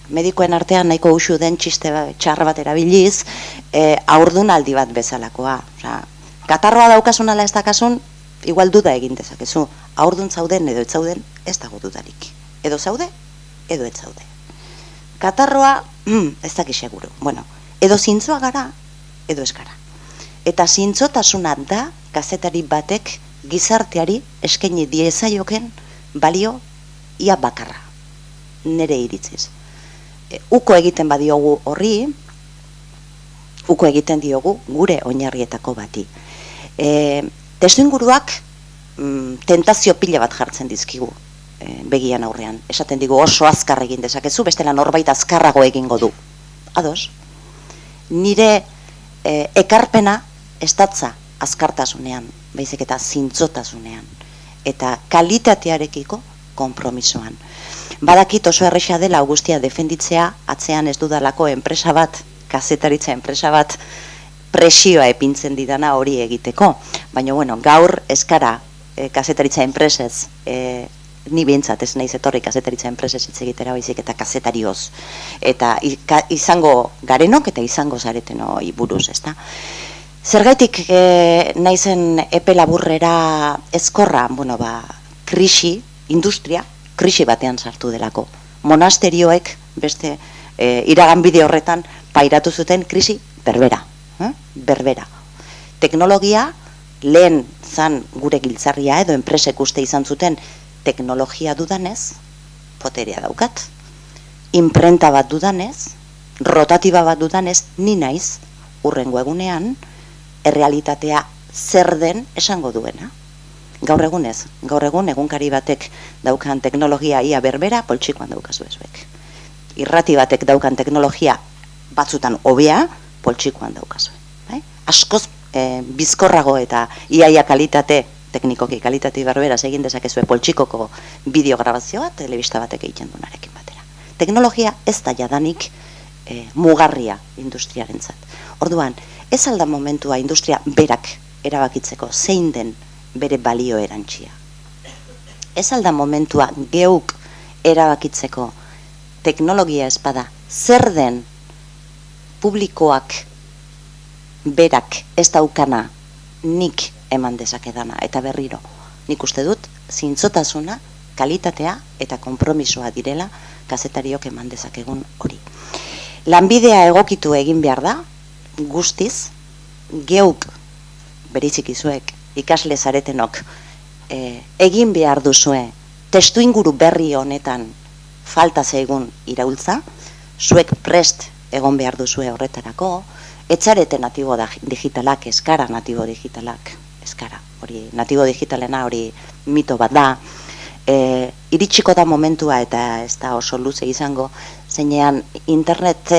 medikoen artean nahiko usu den txiste txarra bat erabiliz, haurdunaldi bat bezalakoa. Katarroa daukasun ala ez dakasun, igual duda egin dezakezu. Haurdun zauden edo ez zauden, ez dago dudarik. Edo zaude, edo ez zaude. Katarroa, ez dakiz seguru. Bueno, edo zintzoa gara, edo ez gara. Eta zintzotasuna da, kazetari batek gizarteari eskaini diezaioken balio ia bakarra. Nere iritziz. Uko egiten badiogu horri, uko egiten diogu gure oinarrietako bati. Testuinguruak tentazio pila bat jartzen dizkigu begian aurrean. Esaten digu oso azkar egin dezakezu, bestela norbait azkarrago egingo du. Ados? Nire ekarpena ez datza azkartasunean, baizik eta zintzotasunean. Eta kalitatearekiko konpromisoan. Badakit oso erresa dela guztia defenditzea, atzean ez dudalako enpresa bat, kazetaritza enpresa bat, presioa epintzen didana hori egiteko. Baina, bueno, gaur eskara kazetaritza enpresez, ni behintzat ez naiz etorri kazetaritza enpresez hitz egitera baizik eta kazetarioz. Eta izango garenok eta izango zaretenoi buruz, ezta? Zergaitik naizen epe laburrera ezkorra, bueno, krisi, industria, krisi batean sartu delako. Monasterioek beste iraganbide horretan pairatu zuten krisi berbera. Berbera. Teknologia lehen zan gure giltzarria edo enpresek uste izan zuten teknologia dudanez, poterea daukat. Imprenta bat dudanez, rotatiba bat dudanez, ni naiz hurrengo egunean errealitatea zer den esango duena. Gaur egunez, gaur egun egunkari batek daukan teknologia ia berbera, poltsikoan daukazu ezuek. Irrati batek daukan teknologia batzutan hobea, poltsikoan daukazu. Askoz bizkorrago eta iaia kalitate, teknikoki kalitate berberaz egin dezakezue poltsikoko bideograbazioa telebista batek egiten dunarekin batera. Teknologia ez da jadanik mugarria industriarentzat. Orduan, ez alda momentua industria berak erabakitzeko zein den bere balio erantsia. Ez alda momentua geuk erabakitzeko teknologia espada zer den publikoak berak ez daukana nik eman dezakedana eta berriro. Nik uste dut zintzotasuna, kalitatea eta konpromisoa direla kazetariok eman dezakegun hori. Lanbidea egokitu egin behar da, guztiz, geuk beritzikizuek, ikasle zaretenok, egin behar duzue testu inguru berri honetan falta zaigun iraultza, zuek prest egon behar duzue horretarako, etxarete natibo digitalak, eskara natibo digitalak, eskara, hori natibo digitalena hori mito bat da, iritsiko da momentua eta ez da oso luze izango, zeinean internet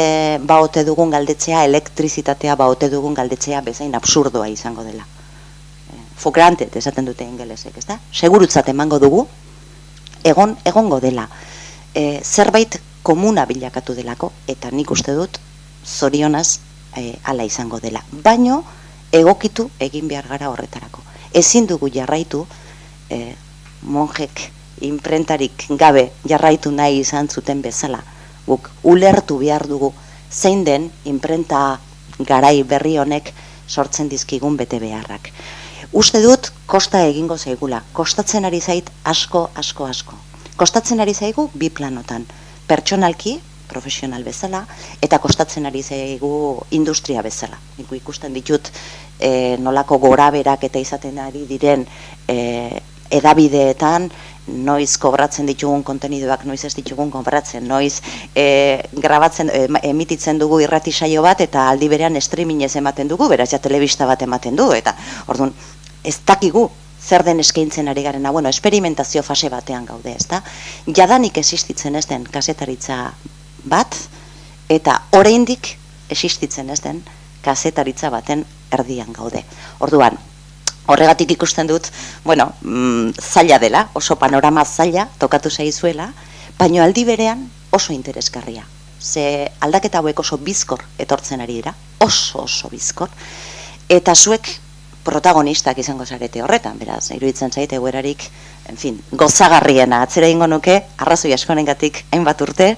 baote dugun galdetzea, elektrizitatea baote dugun galdetzea bezain absurdoa izango dela. For granted esaten dute ingelesek, ez da? Segurutzat emango dugu, egongo dela. Zerbait komuna bilakatu delako, eta nik uste dut zorionaz hala izango dela. Baino, egokitu egin behar gara horretarako. Ezin dugu jarraitu, monjek imprentarik gabe jarraitu nahi izan zuten bezala. Guk ulertu behar dugu zein den imprenta garai berri honek sortzen dizkigun bete beharrak. Uste dut kosta egingo zaigula. Kostatzen ari zait asko. Kostatzen ari zaigu bi planotan. Pertsonalki, profesional bezala, eta kostatzen ari zaigu industria bezala. Niku ikusten ditut nolako goraberak eta izaten ari diren edabideetan, noiz kobratzen ditugun konteniduak, noiz ez ditugun kobratzen, noiz grabatzen, emititzen dugu irrati saio bat, eta aldi berean streamingez ematen dugu, beraz ja telebista bat ematen du, eta orduan ez dakigu zer den eskaintzen ari garena, bueno, esperimentazio fase batean gaude, ezta? Jadanik existitzen ez den kazetaritza bat, eta oraindik existitzen ez den kazetaritza baten erdian gaude. Orduan, horregatik ikusten dut, bueno, zaila dela, oso panorama zaila, tokatu zaizuela, baino aldi berean oso interesgarria. Ze aldaketa hauek oso bizkor etortzen ari dira, oso bizkor, eta zuek protagonistak izango zarete horretan, beraz, iruditzen zaite egoerarik, en fin, gozagarriena, atzera ingo nuke, arrazoi askonengatik hainbat urte,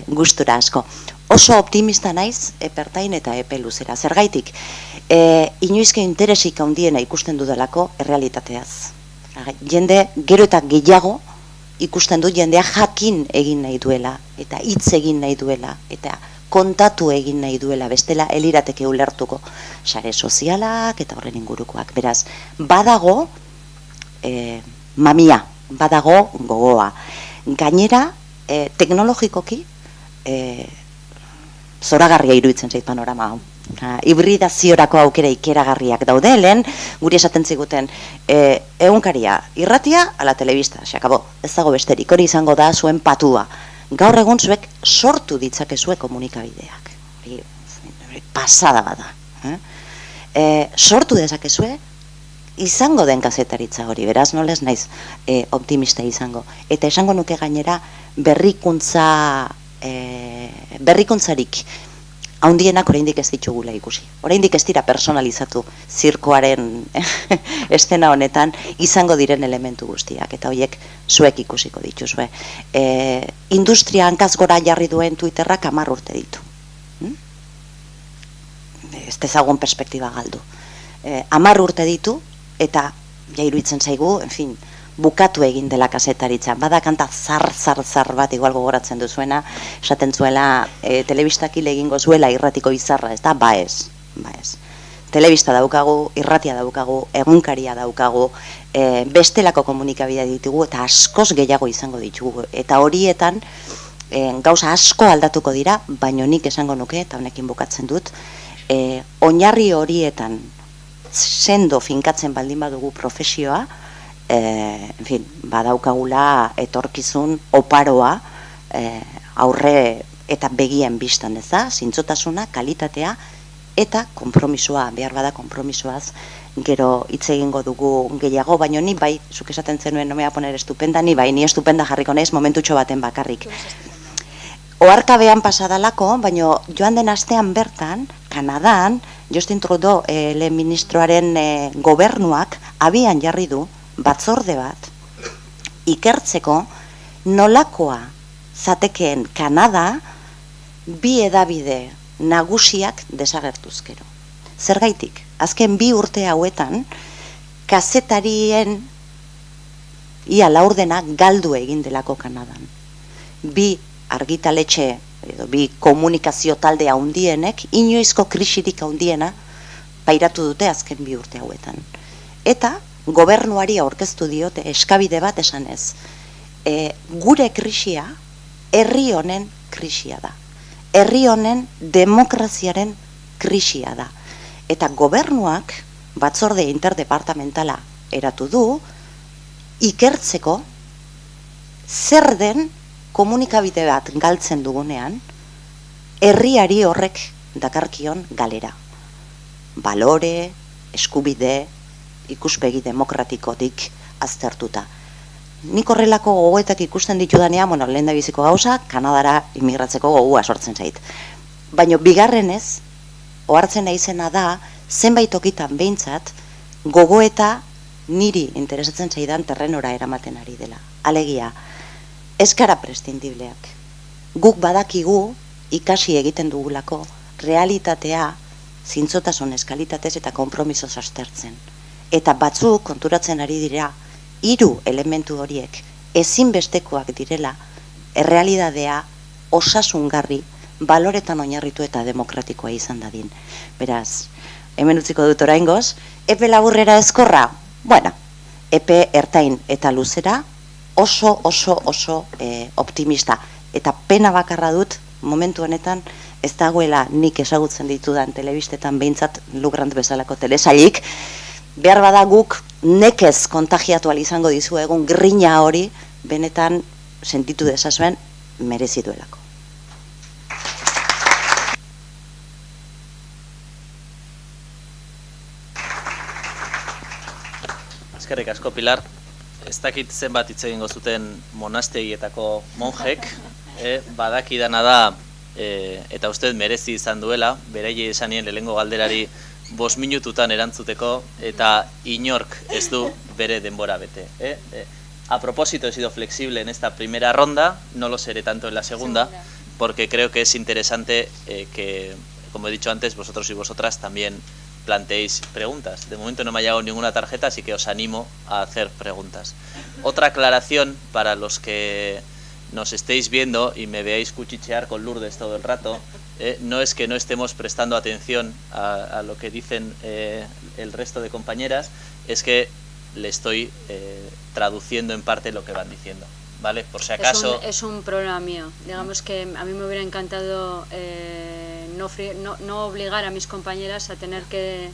gustura asko. Oso optimista naiz, epertain eta epe luzera. Zergaitik, inoizke interesik handiena ikusten dudalako errealitateaz. Jende gero eta gehiago ikusten du jendea jakin egin nahi duela, eta hitz egin nahi duela, eta kontatu egin nahi duela, bestela elirateke ulertuko sare sozialak eta horren ingurukoak. Beraz, badago mamia, badago gogoa. Gainera, teknologikoki zoragarria iruditzen zait panorama hau. Hibridaziorako aukera ikeragarriak daude, lehen guri esaten ziguten egunkaria irratia ala telebista, xakabo, ez dago besterik, hori izango da zuen patua. Gaur egun zuek sortu ditzakezue komunikabideak. Hori pasada bada. Sortu dezakezue izango den kazetaritza hori, beraz nolez naiz optimista izango. Eta esango nuke gainera berrikuntzarik haundienak oraindik ez ditugula ikusi. Oraindik ez dira personalizatu zirkoaren estena honetan izango diren elementu guztiak, eta horiek zuek ikusiko dituzue. Industria hankaz gora jarri duen Twitterrak 10 urte ditu. Ez dezagun perspektiba galdu. 10 urte ditu, eta iruditzen zaigu, bukatu egin dela kazetaritza. Bada kanta zar bat igual gogoratzen duzuena, esaten zuela telebistakile egingo zuela irratiko izarra, ez da? Ba ez. Telebista daukagu, irratia daukagu, egunkaria daukagu, bestelako komunikabidea ditugu eta askoz gehiago izango ditugu. Eta horietan gauza asko aldatuko dira, baino nik esango nuke, eta honekin bukatzen dut, oinarri horietan sendo finkatzen baldin badugu profesioa, badaukagula etorkizun oparoa aurre eta begien bistan eza, zintzotasuna, kalitatea eta konpromisoa, behar bada konpromisoaz gero hitz egingo dugu gehiago, baino ni bai, zuk esaten zenuen no me voy a poner estupenda, ni estupenda jarriko naiz momentutxo baten bakarrik. Oharkabean pasadalako, baino joan den astean bertan, Kanadan, Justin Trudeau lehen ministroaren gobernuak abian jarri du batzorde bat ikertzeko nolakoa zatekeen Kanada bi edabide nagusiak desagertuzkero. Zergaitik, azken 2 urte hauetan kazetarien ia laurdena galdu egin delako Kanadan. 2 argitaletxe edo 2 komunikazio talde handienek inoizko krisirik handiena pairatu dute azken 2 urte hauetan. Eta gobernuari aurkeztu diote eskabide bat esanez. Gure krisia herri honen krisia da. Herri honen demokraziaren krisia da. Eta gobernuak batzorde interdepartamentala eratu du ikertzeko zer den komunikabide bat galtzen dugunean herriari horrek dakarkion galera. Balore, eskubide, ikuspegi demokratikotik aztertuta. Nik horrelako gogoetak ikusten ditudanean, lehen da biziko gauza, Kanadara imigratzeko gogua sortzen zait. Baina bigarrenez, ohartzen naizena da, zenbait tokitan behintzat, gogoeta niri interesatzen zaidan terrenora eramaten ari dela. Alegia, ez gara prestindibleak. Guk badakigu ikasi egiten dugulako realitatea zintzotasunez, kalitatez eta konpromisoz aztertzen. Eta batzuk konturatzen ari dira 3 elementu horiek ezinbestekoak direla errealitatea osasungarri, baloretan oinarritu eta demokratikoa izan dadin. Beraz, hemen utziko dut oraingoz, epe laburrera ezkorra, epe ertain eta luzera oso optimista. Eta pena bakarra dut, momentu honetan, ez dagoela nik ezagutzen ditudan telebistetan behintzat Lugrand bezalako telesailik, behar bada guk nekez kontagiatu izango dizu egun grina hori benetan sentitu dezazuen merezi duelako. Eskerrik asko, Pilar. Ez dakit zenbat hitz egingo zuten monastegietako monjek, badakidana da, eta uste merezi izan duela, beraiei esanien lehengo galderari 5 minututan erantzuteko, eta inork ez du bere denbora bete. A propósito, he sido flexible en esta primera ronda, no lo seré tanto en la segunda, porque creo que es interesante que, como he dicho antes, vosotros y vosotras también planteéis preguntas. De momento no me ha llegado ninguna tarjeta, así que os animo a hacer preguntas. Otra aclaración para los que nos estéis viendo y me veáis cuchichear con Lourdes todo el rato, no es que no estemos prestando atención a lo que dicen el resto de compañeras, es que le estoy traduciendo en parte lo que van diciendo, ¿vale? Por si acaso... Es un problema mío. Digamos que a mí me hubiera encantado no obligar a mis compañeras a tener que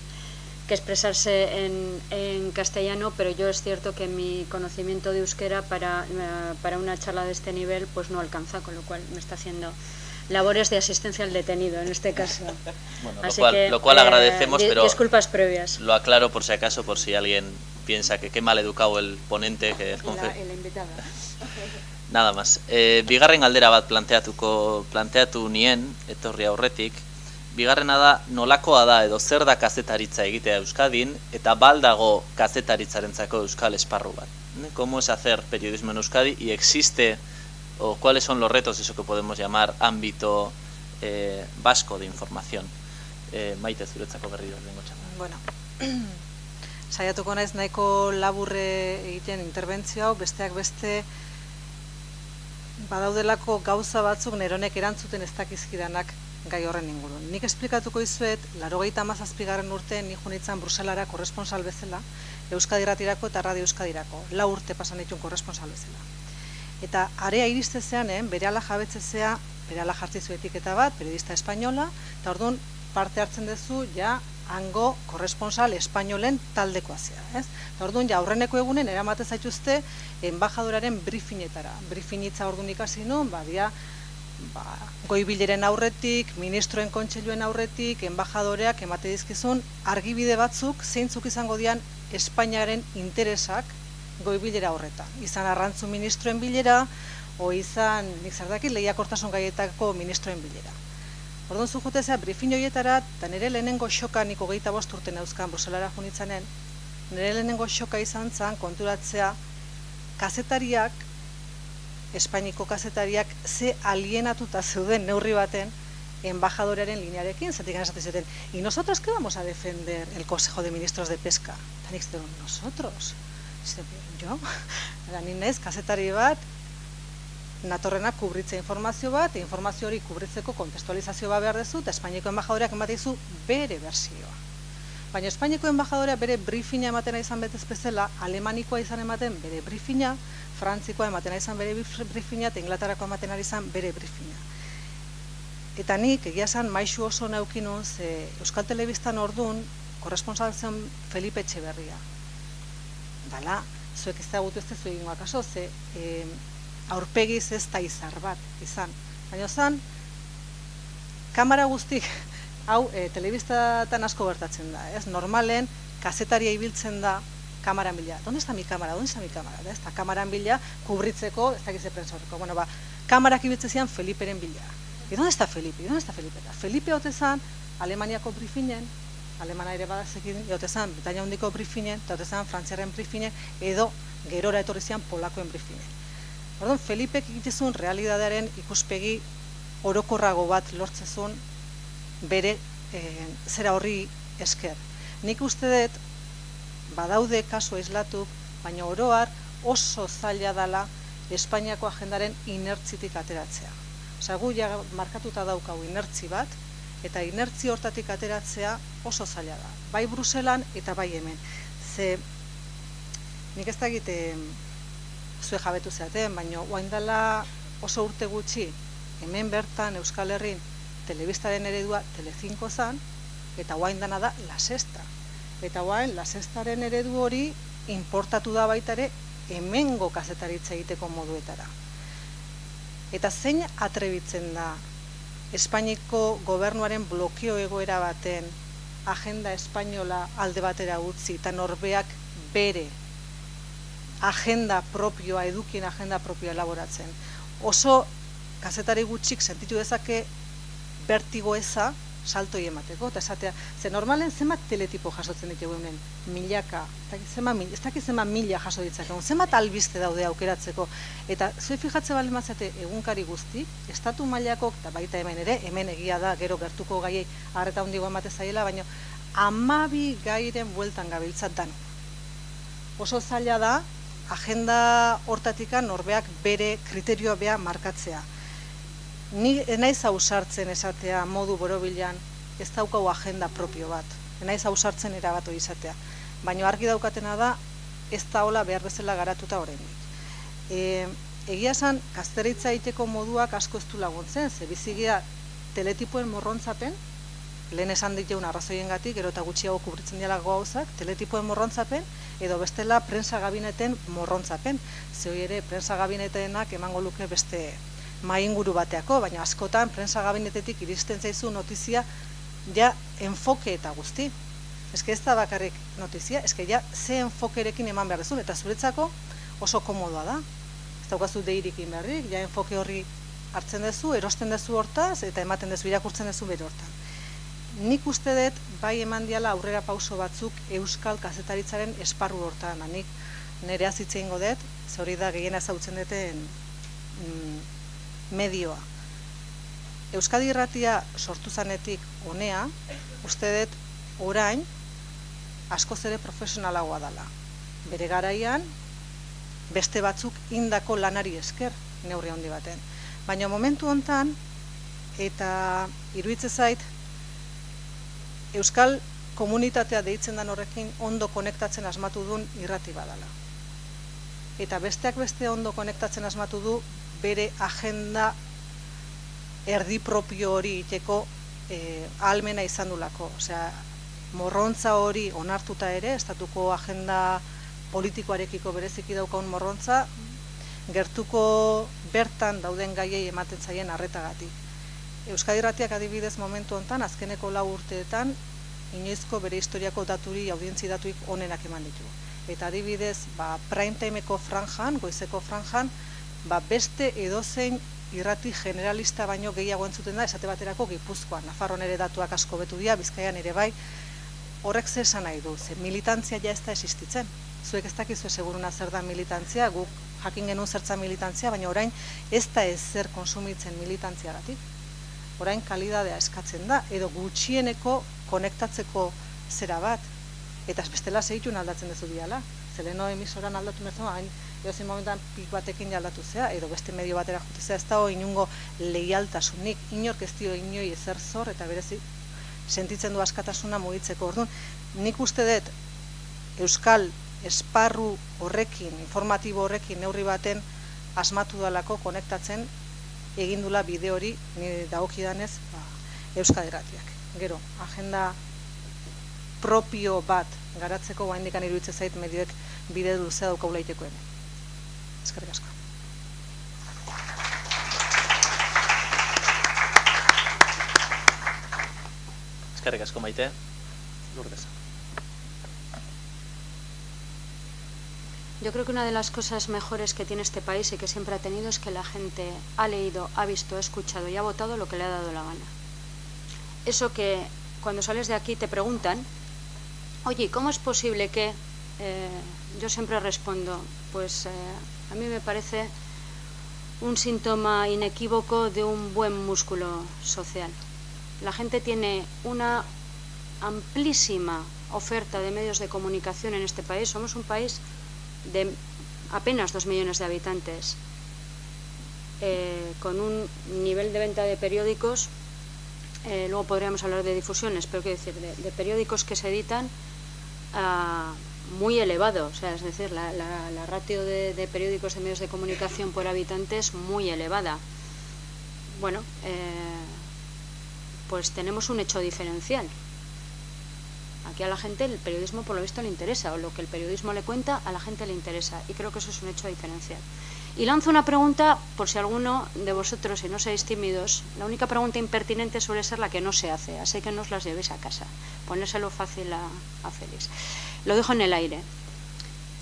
expresarse en castellano, pero yo es cierto que mi conocimiento de euskera para una charla de este nivel pues no alcanza, con lo cual me está haciendo labores de asistencia al detenido en este caso. Bueno, Así lo cual agradecemos, pero disculpas previas. lo aclaro por si acaso, por si alguien piensa que qué mal educado el ponente. Que Y la invitada. Nada más. Bigarren galdera bat planteatu nien, etorri aurretik. Bigarrena da, nolakoa da edo zer da kazetaritza egitea Euskadin, eta baldago kazetaritzarentzako euskal esparru bat. ¿Cómo es hacer periodismo en Euskadi y existe, o cuáles son los retos, eso que podemos llamar ámbito vasco de información? Maite, zuretzako berriro lehengo txanda. Bueno, saiatuko naiz nahiko laburre egiten interbentzio hau, besteak beste badaudelako gauza batzuk neronek erantzuten ez dakizkidanak gai horren ingurun. Nik esplikatuko dizuet, 97. urtean ni joan nintzen Bruselara korresponsal bezala, Euskadi Irratirako eta Radio Euskadirako, 4 urte pasan dituen korresponsal bezala. Eta area iristezean, berehala jabetzetzea, berehala jartzizu etiketa bat, periodista espainola, eta orduan parte hartzen duzu, ja, hango korresponsal espainolen taldekoa zea, ez? Eta orduan, ja, aurreneko egunen eramate zaituzte enbajadoraren briefinetara. Briefinitza orduan ikasi nun, badia, goi-bileren aurretik, ministroen kontseiluen aurretik, enbajadoreak emate dizkizun argibide batzuk zeintzuk izango dian Espainiaren interesak goi-bilera horretan. Izan arrantzu ministroen bilera, o izan, nik zardaki, lehiakortasun gaietako ministroen bilera. Orduan zu jotezea, briefing horietara, eta nire lehenengo xoka, nik 25 urte neuzkan Bruselara junitzanen, nire lehenengo xoka izan zen konturatzea kazetariak, Espainiko kazetariak ze alienatuta zeuden neurri baten enbajadorearen linearekin, zatik esaten zuten, y nosotros qué vamos a defender el Consejo de Ministros de Pesca? Eta nik zuten, nosotros? Jo? Ni naiz kazetari bat, natorrenak kubritze informazio bat, informazio hori kubritzeko kontestualizazio bat behar dezu, eta Espainiko enbajadoreak emateizu bere bersioa. Baina Espainiko enbajadorea bere briefinga ematena izan betez bezala, Alemanikoa izan ematen bere briefinga, Frantzikoa ematena izan bere briefinga, eta Inglaterrakoa ematena izan bere briefinga. Eta nik, egia esan, maisu oso neukinun, ze Euskal Telebistan orduan, korresponsal zen Felipe Etxeberria. Dala, zuek ezagutu ez tezu egingo akaso, ze aurpegiz ez da izar bat izan. Baina zan, kamera guztik, hau, telebistatan asko gertatzen da, ez? Normalen, kazetaria ibiltzen da, kamaran bila. ¿Dónde está mi cámara? ¿Dónde está mi cámara? Ez da, kamaran bila, kubritzeko, ez dakize prensa horreko. Bueno, kamarak ibiltzen zian Feliperen bila. ¿Y dónde está Felipe? ¿Dónde está Felipe? Felipe ote zan, Alemaniako briefingen, Alemana ere badazekin, ote zan, Britainia Handiko briefingen, eta ote zan, Frantziaren briefingen, edo gerora etorri zian Polakoen briefingen. Orduan, Felipek egitezun realidadearen ikuspegi orokorrago bat lortzezun bere zera horri esker. Nik uste dut, badaude kasu aislatuk, baina oroar oso zaila dela Espainiako agendaren inertzitik ateratzea. Osa, gu ja markatuta daukau inertzi bat, eta inertzi hortatik ateratzea oso zaila da. Bai Bruselan eta bai hemen. Ze, nik ez dakit zue jabetu zeaten, baina oain dela oso urte gutxi, hemen bertan Euskal Herrin telebistaren eredua Telecinco zan, eta oain dana da La Sexta. Eta oain La Sextaren eredu hori importatu da baitare hemengo kazetaritza egiteko moduetara. Eta zein atrebitzen da Espainiko gobernuaren blokeo egoera baten agenda espainola alde batera utzi eta norbeak bere agenda propioa, edukien agenda propioa elaboratzen. Oso kazetari gutxik sentitu dezake bertigo eza saltoi emateko, eta esatea, ze normalen zenbat teletipo jasotzen ditugu hemen, milaka, ez dakit zenbat mila jaso ditzakegu, zenbat albiste daude aukeratzeko, eta zue fijatze bale mazate egunkari guzti, estatu mailako, eta baita hemen ere, hemen egia da, gero gertuko gaiei arreta hundigo emate zaiela, baina 12 gairen bueltan gabiltzat dan. Oso zaila da, agenda hortatikan norbeak bere kriterioa bea markatzea. Ni naiz ausartzen esatea modu borobilan ez daukau agenda propio bat. Naiz ausartzen erabat hori izatea. Baina argi daukatena da ez da hola behar bezala garatuta oraindik. Egia esan, kasteritza egiteko moduak asko ez du laguntzen, ze bizigia teletipoen morrontzapen, lehen esan diteun arrazoiengatik, gero eta gutxiago kubritzen dialako gauzak, teletipoen morrontzapen, edo bestela prensa gabineten morrontzapen. Ze hori ere, prensa gabinetenak emango luke beste mainguru bateako, baina askotan prensa gabinetetik iristen zaizu notizia ja enfoke eta guzti. Eske ez da bakarrik notizia, eske ja ze enfokerekin eman behar dezun, eta zuretzako oso komodoa da. Ez daukazu deirikin berrik, ja enfoke horri hartzen dezu, erosten dezu hortaz, eta ematen dezu, irakurtzen dezu bere hortan. Nik uste dut, bai eman diala aurrera pauso batzuk euskal kazetaritzaren esparru hortan, nik nire azitzein godet, hori da gehiena zautzen duten medioa. Euskadi Irratia sortu zanetik honea, uste dut orain askoz ere profesionalagoa dela. Bere garaian, beste batzuk indako lanari esker, neurri handi baten. Baina momentu hontan, eta iruditzen zait, euskal komunitatea deitzen den horrekin ondo konektatzen asmatu duen irrati badala. Eta besteak beste ondo konektatzen asmatu du bere agenda erdi propio hori iteko ahalmena izan dulako. Osea, morrontza hori onartuta ere, estatuko agenda politikoarekiko bereziki daukaun morrontza, gertuko bertan dauden gaiei ematen zaien arretagatik. Euskadi Irratiak adibidez momentu hontan, azkeneko 4 urteetan, inoizko bere historiako daturi, audientzi datuik onenak eman ditu. Eta adibidez, prime timeko franjan, goizeko franjan, beste edozein irrati generalista baino gehiago entzuten da, esate baterako Gipuzkoan. Nafarroan ere datuak asko betu dira, Bizkaian ere bai. Horrek ze esan nahi du, ze militantzia ja ez da existitzen. Zuek ez dakizue seguruna zer da militantzia, guk jakin genuen zertza militantzia, baina orain ez da ezer konsumitzen militantziagatik. Orain kalidadea eskatzen da, edo gutxieneko konektatzeko zera bat. Eta bestela zehitun aldatzen dezu diala. Zeleno emisoran aldatu mezu, hain edozin momentan pik batekin aldatu zea, edo beste medio batera jutezea, ez dago inungo leialtasunik, inork ez dio inoi ezer zor, eta berezi sentitzen du askatasuna mugitzeko. Orduan, nik uste dut euskal esparru horrekin, informatibo horrekin neurri baten asmatu dalako konektatzen egindula bide hori nire dagokidanez Euskadi Irratiak. Gero, agenda propio bat garatzeko oraindik iruditzen zait medioek bide luzea daukagula egiteko ere. Eskerrik asko. Eskerrik asko Maite. Lourdes. Yo creo que una de las cosas mejores que tiene este país y que siempre ha tenido es que la gente ha leído, ha visto, ha escuchado y ha votado lo que le ha dado la gana. Eso que cuando sales de aquí te preguntan, oye, ¿cómo es posible que...? Yo siempre respondo, pues a mí me parece un síntoma inequívoco de un buen músculo social. La gente tiene una amplísima oferta de medios de comunicación en este país. Somos un país de apenas 2 millones de habitantes, con un nivel de venta de periódicos, luego podríamos hablar de difusiones, pero quiero decir, de periódicos que se editan muy elevado, o sea, es decir, la ratio de periódicos de medios de comunicación por habitante es muy elevada. Bueno, pues tenemos un hecho diferencial. Aquí a la gente el periodismo por lo visto le interesa, o lo que el periodismo le cuenta a la gente le interesa, y creo que eso es un hecho diferencial. Y lanzo una pregunta, por si alguno de vosotros, si no seáis tímidos, la única pregunta impertinente suele ser la que no se hace, así que no os las llevéis a casa, ponérselo fácil a Félix. Lo dejo en el aire.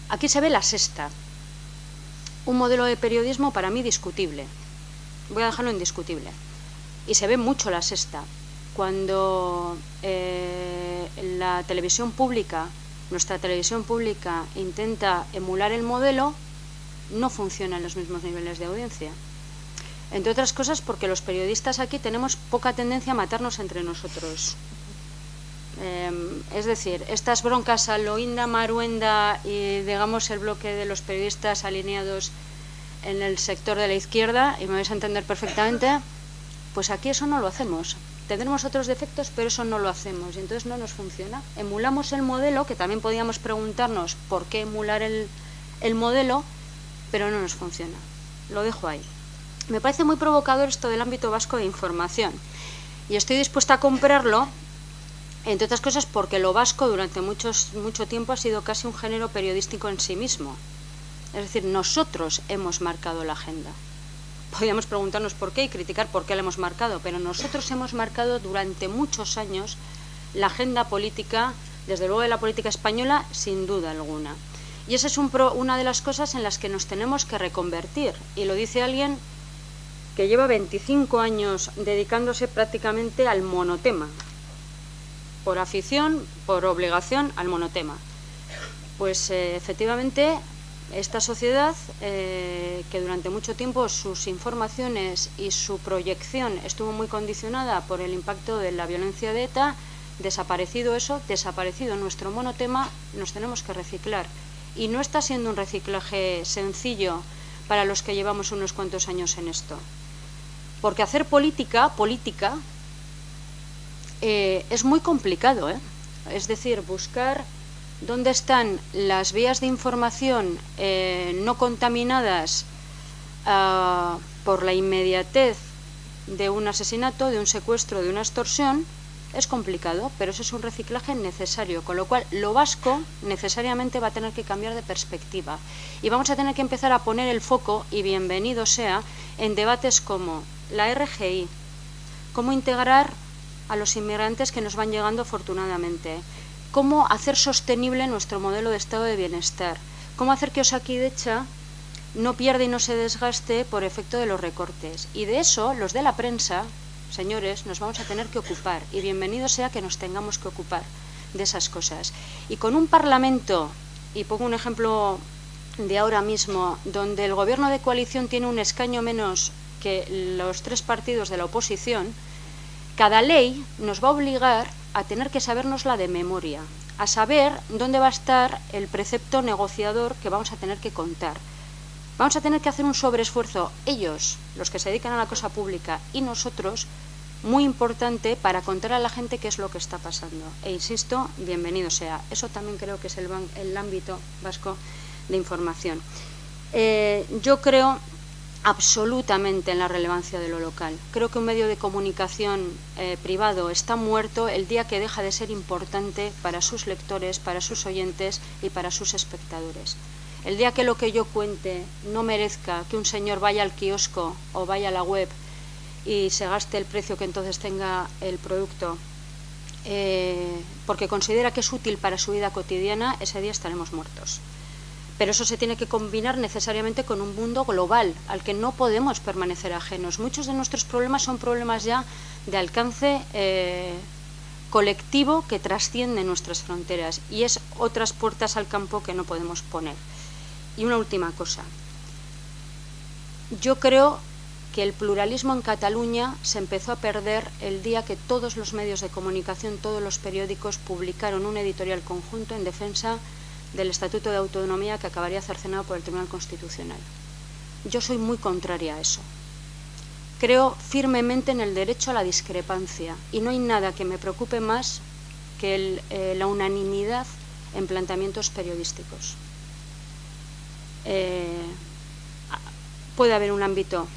Aquí se ve La Sexta, un modelo de periodismo para mí discutible, voy a dejarlo indiscutible, y se ve mucho La Sexta. Cuando la televisión pública, nuestra televisión pública, intenta emular el modelo, no funcionan los mismos niveles de audiencia. Entre otras cosas porque los periodistas aquí tenemos poca tendencia a matarnos entre nosotros. Es decir, estas broncas a lo Inda, Maruenda y digamos el bloque de los periodistas alineados en el sector de la izquierda, y me vais a entender perfectamente, pues aquí eso no lo hacemos. Tendremos otros defectos, pero eso no lo hacemos y entonces no nos funciona. Emulamos el modelo, que también podíamos preguntarnos por qué emular el modelo, pero no nos funciona. Lo dejo ahí. Me parece muy provocador esto del ámbito vasco de información y estoy dispuesta a comprarlo, entre otras cosas porque lo vasco durante mucho tiempo ha sido casi un género periodístico en sí mismo. Es decir, nosotros hemos marcado la agenda. podríamos preguntarnos por qué y criticar por qué la hemos marcado, pero nosotros hemos marcado durante muchos años la agenda política, desde luego de la política española, sin duda alguna. Y esa es una de las cosas en las que nos tenemos que reconvertir, y lo dice alguien que lleva 25 años dedicándose prácticamente al monotema, por afición, por obligación, al monotema. Pues efectivamente, esta sociedad, que durante mucho tiempo sus informaciones y su proyección estuvo muy condicionada por el impacto de la violencia de ETA, desaparecido eso, desaparecido nuestro monotema, nos tenemos que reciclar. Y no está siendo un reciclaje sencillo para los que llevamos unos cuantos años en esto. Porque hacer política es muy complicado, ¿eh? Es decir, buscar dónde están las vías de información no contaminadas por la inmediatez de un asesinato, de un secuestro, de una extorsión, es complicado, pero eso es un reciclaje necesario, con lo cual lo vasco necesariamente va a tener que cambiar de perspectiva y vamos a tener que empezar a poner el foco, y bienvenido sea, en debates como la RGI, cómo integrar a los inmigrantes que nos van llegando afortunadamente, cómo hacer sostenible nuestro modelo de estado de bienestar, cómo hacer que Osakidetza no pierda y no se desgaste por efecto de los recortes. Y de eso, los de la prensa, señores, nos vamos a tener que ocupar, y bienvenido sea que nos tengamos que ocupar de esas cosas. Y con un Parlamento, y pongo un ejemplo de ahora mismo, donde el gobierno de coalición tiene un escaño menos que los 3 partidos de la oposición, cada ley nos va a obligar a tener que sabérnosla de memoria, a saber dónde va a estar el precepto negociador que vamos a tener que contar. Vamos a tener que hacer un sobreesfuerzo, ellos, los que se dedican a la cosa pública, y nosotros, muy importante para contar a la gente qué es lo que está pasando. E insisto, bienvenido sea. Eso también creo que es el ámbito vasco de información. Yo creo absolutamente en la relevancia de lo local. Creo que un medio de comunicación privado está muerto el día que deja de ser importante para sus lectores, para sus oyentes y para sus espectadores. El día que lo que yo cuente no merezca que un señor vaya al kiosco o vaya a la web y se gaste el precio que entonces tenga el producto, porque considera que es útil para su vida cotidiana, ese día estaremos muertos. Pero eso se tiene que combinar necesariamente con un mundo global, al que no podemos permanecer ajenos. Muchos de nuestros problemas son problemas ya de alcance colectivo que trasciende nuestras fronteras, y es otras puertas al campo que no podemos poner. Y una última cosa. Yo creo que el pluralismo en Cataluña se empezó a perder el día que todos los medios de comunicación, todos los periódicos publicaron un editorial conjunto en defensa del Estatuto de Autonomía que acabaría cercenado por el Tribunal Constitucional. Yo soy muy contraria a eso. Creo firmemente en el derecho a la discrepancia y no hay nada que me preocupe más que la unanimidad en planteamientos periodísticos. Puede haber un ámbito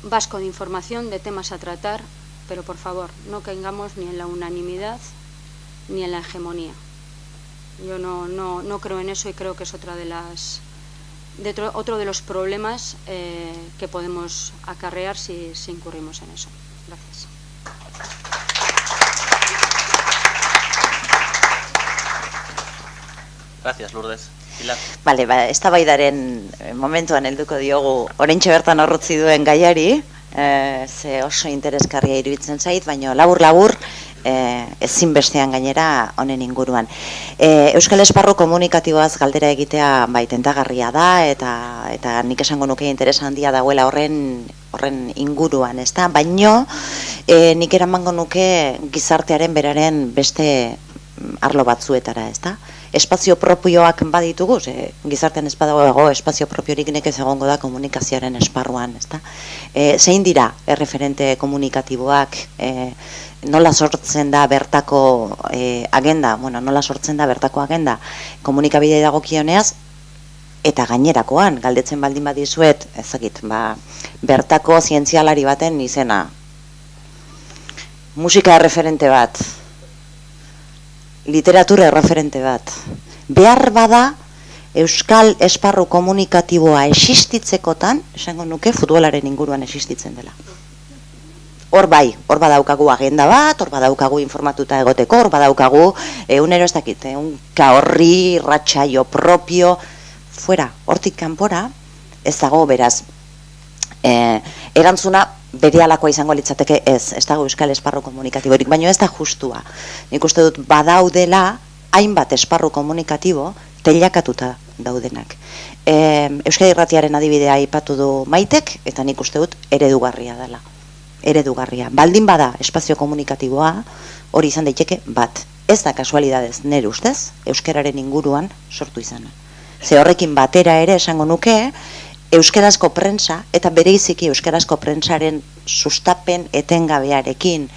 vasco de información, de temas a tratar, pero por favor, no caigamos ni en la unanimidad ni en la hegemonía. Yo no creo en eso y creo que es otro de los problemas que podemos acarrear si incurrimos en eso. Gracias. Gracias, Lourdes. Pilar. Bale, eztabaidaren momentuan helduko diogu oraintxe bertan horrotzi duen gaiari, ze oso interesgarria iruditzen zait, baina labur-labur ezinbestean gainera honen inguruan. Euskal Esparru komunikatiboaz galdera egitea tentagarria da, eta nik esango nuke interes handia dagoela horren inguruan, ezta? Baino nik eramango nuke gizartearen beraren beste arlo batzuetara, ezta? Espazio propioak baditugu, gizartean ez badago espazio propiorik nekez egongo da komunikazioaren esparruan, ezta? Zein dira erreferente komunikatiboak, nola sortzen da bertako agenda, nola sortzen da bertako agenda komunikabidea dagokioneaz, eta gainerakoan, galdetzen baldin badizuet, ezakit, bertako zientzialari baten izena, musika erreferente bat, literatura erreferente bat. Behar bada, euskal esparru komunikatiboa existitzekotan, esango nuke futbolaren inguruan existitzen dela. Hor bai, hor badaukagu agenda bat, hor badaukagu informatuta egoteko, hor badaukagu egunero ez dakit, ka horri, ratxaio propio, fuera, hortik kanpora, ez dago beraz. Erantzuna berealakoa izango litzateke ez dago euskal esparru komunikatiborik, baina ez da justua. Nik uste dut badaudela hainbat esparru komunikatibo teilakatuta daudenak. Euskadi Irratiaren adibidea aipatu du Maitek, eta nik uste dut eredugarria dela. Eredugarria. Baldin bada espazio komunikatiboa, hori izan daiteke bat. Ez da kasualidadez nire ustez, euskararen inguruan sortu izana. Ze horrekin batera ere esango nuke, euskarazko prentsa, eta bereiziki euskarazko prentsaren sustapen etengabearekin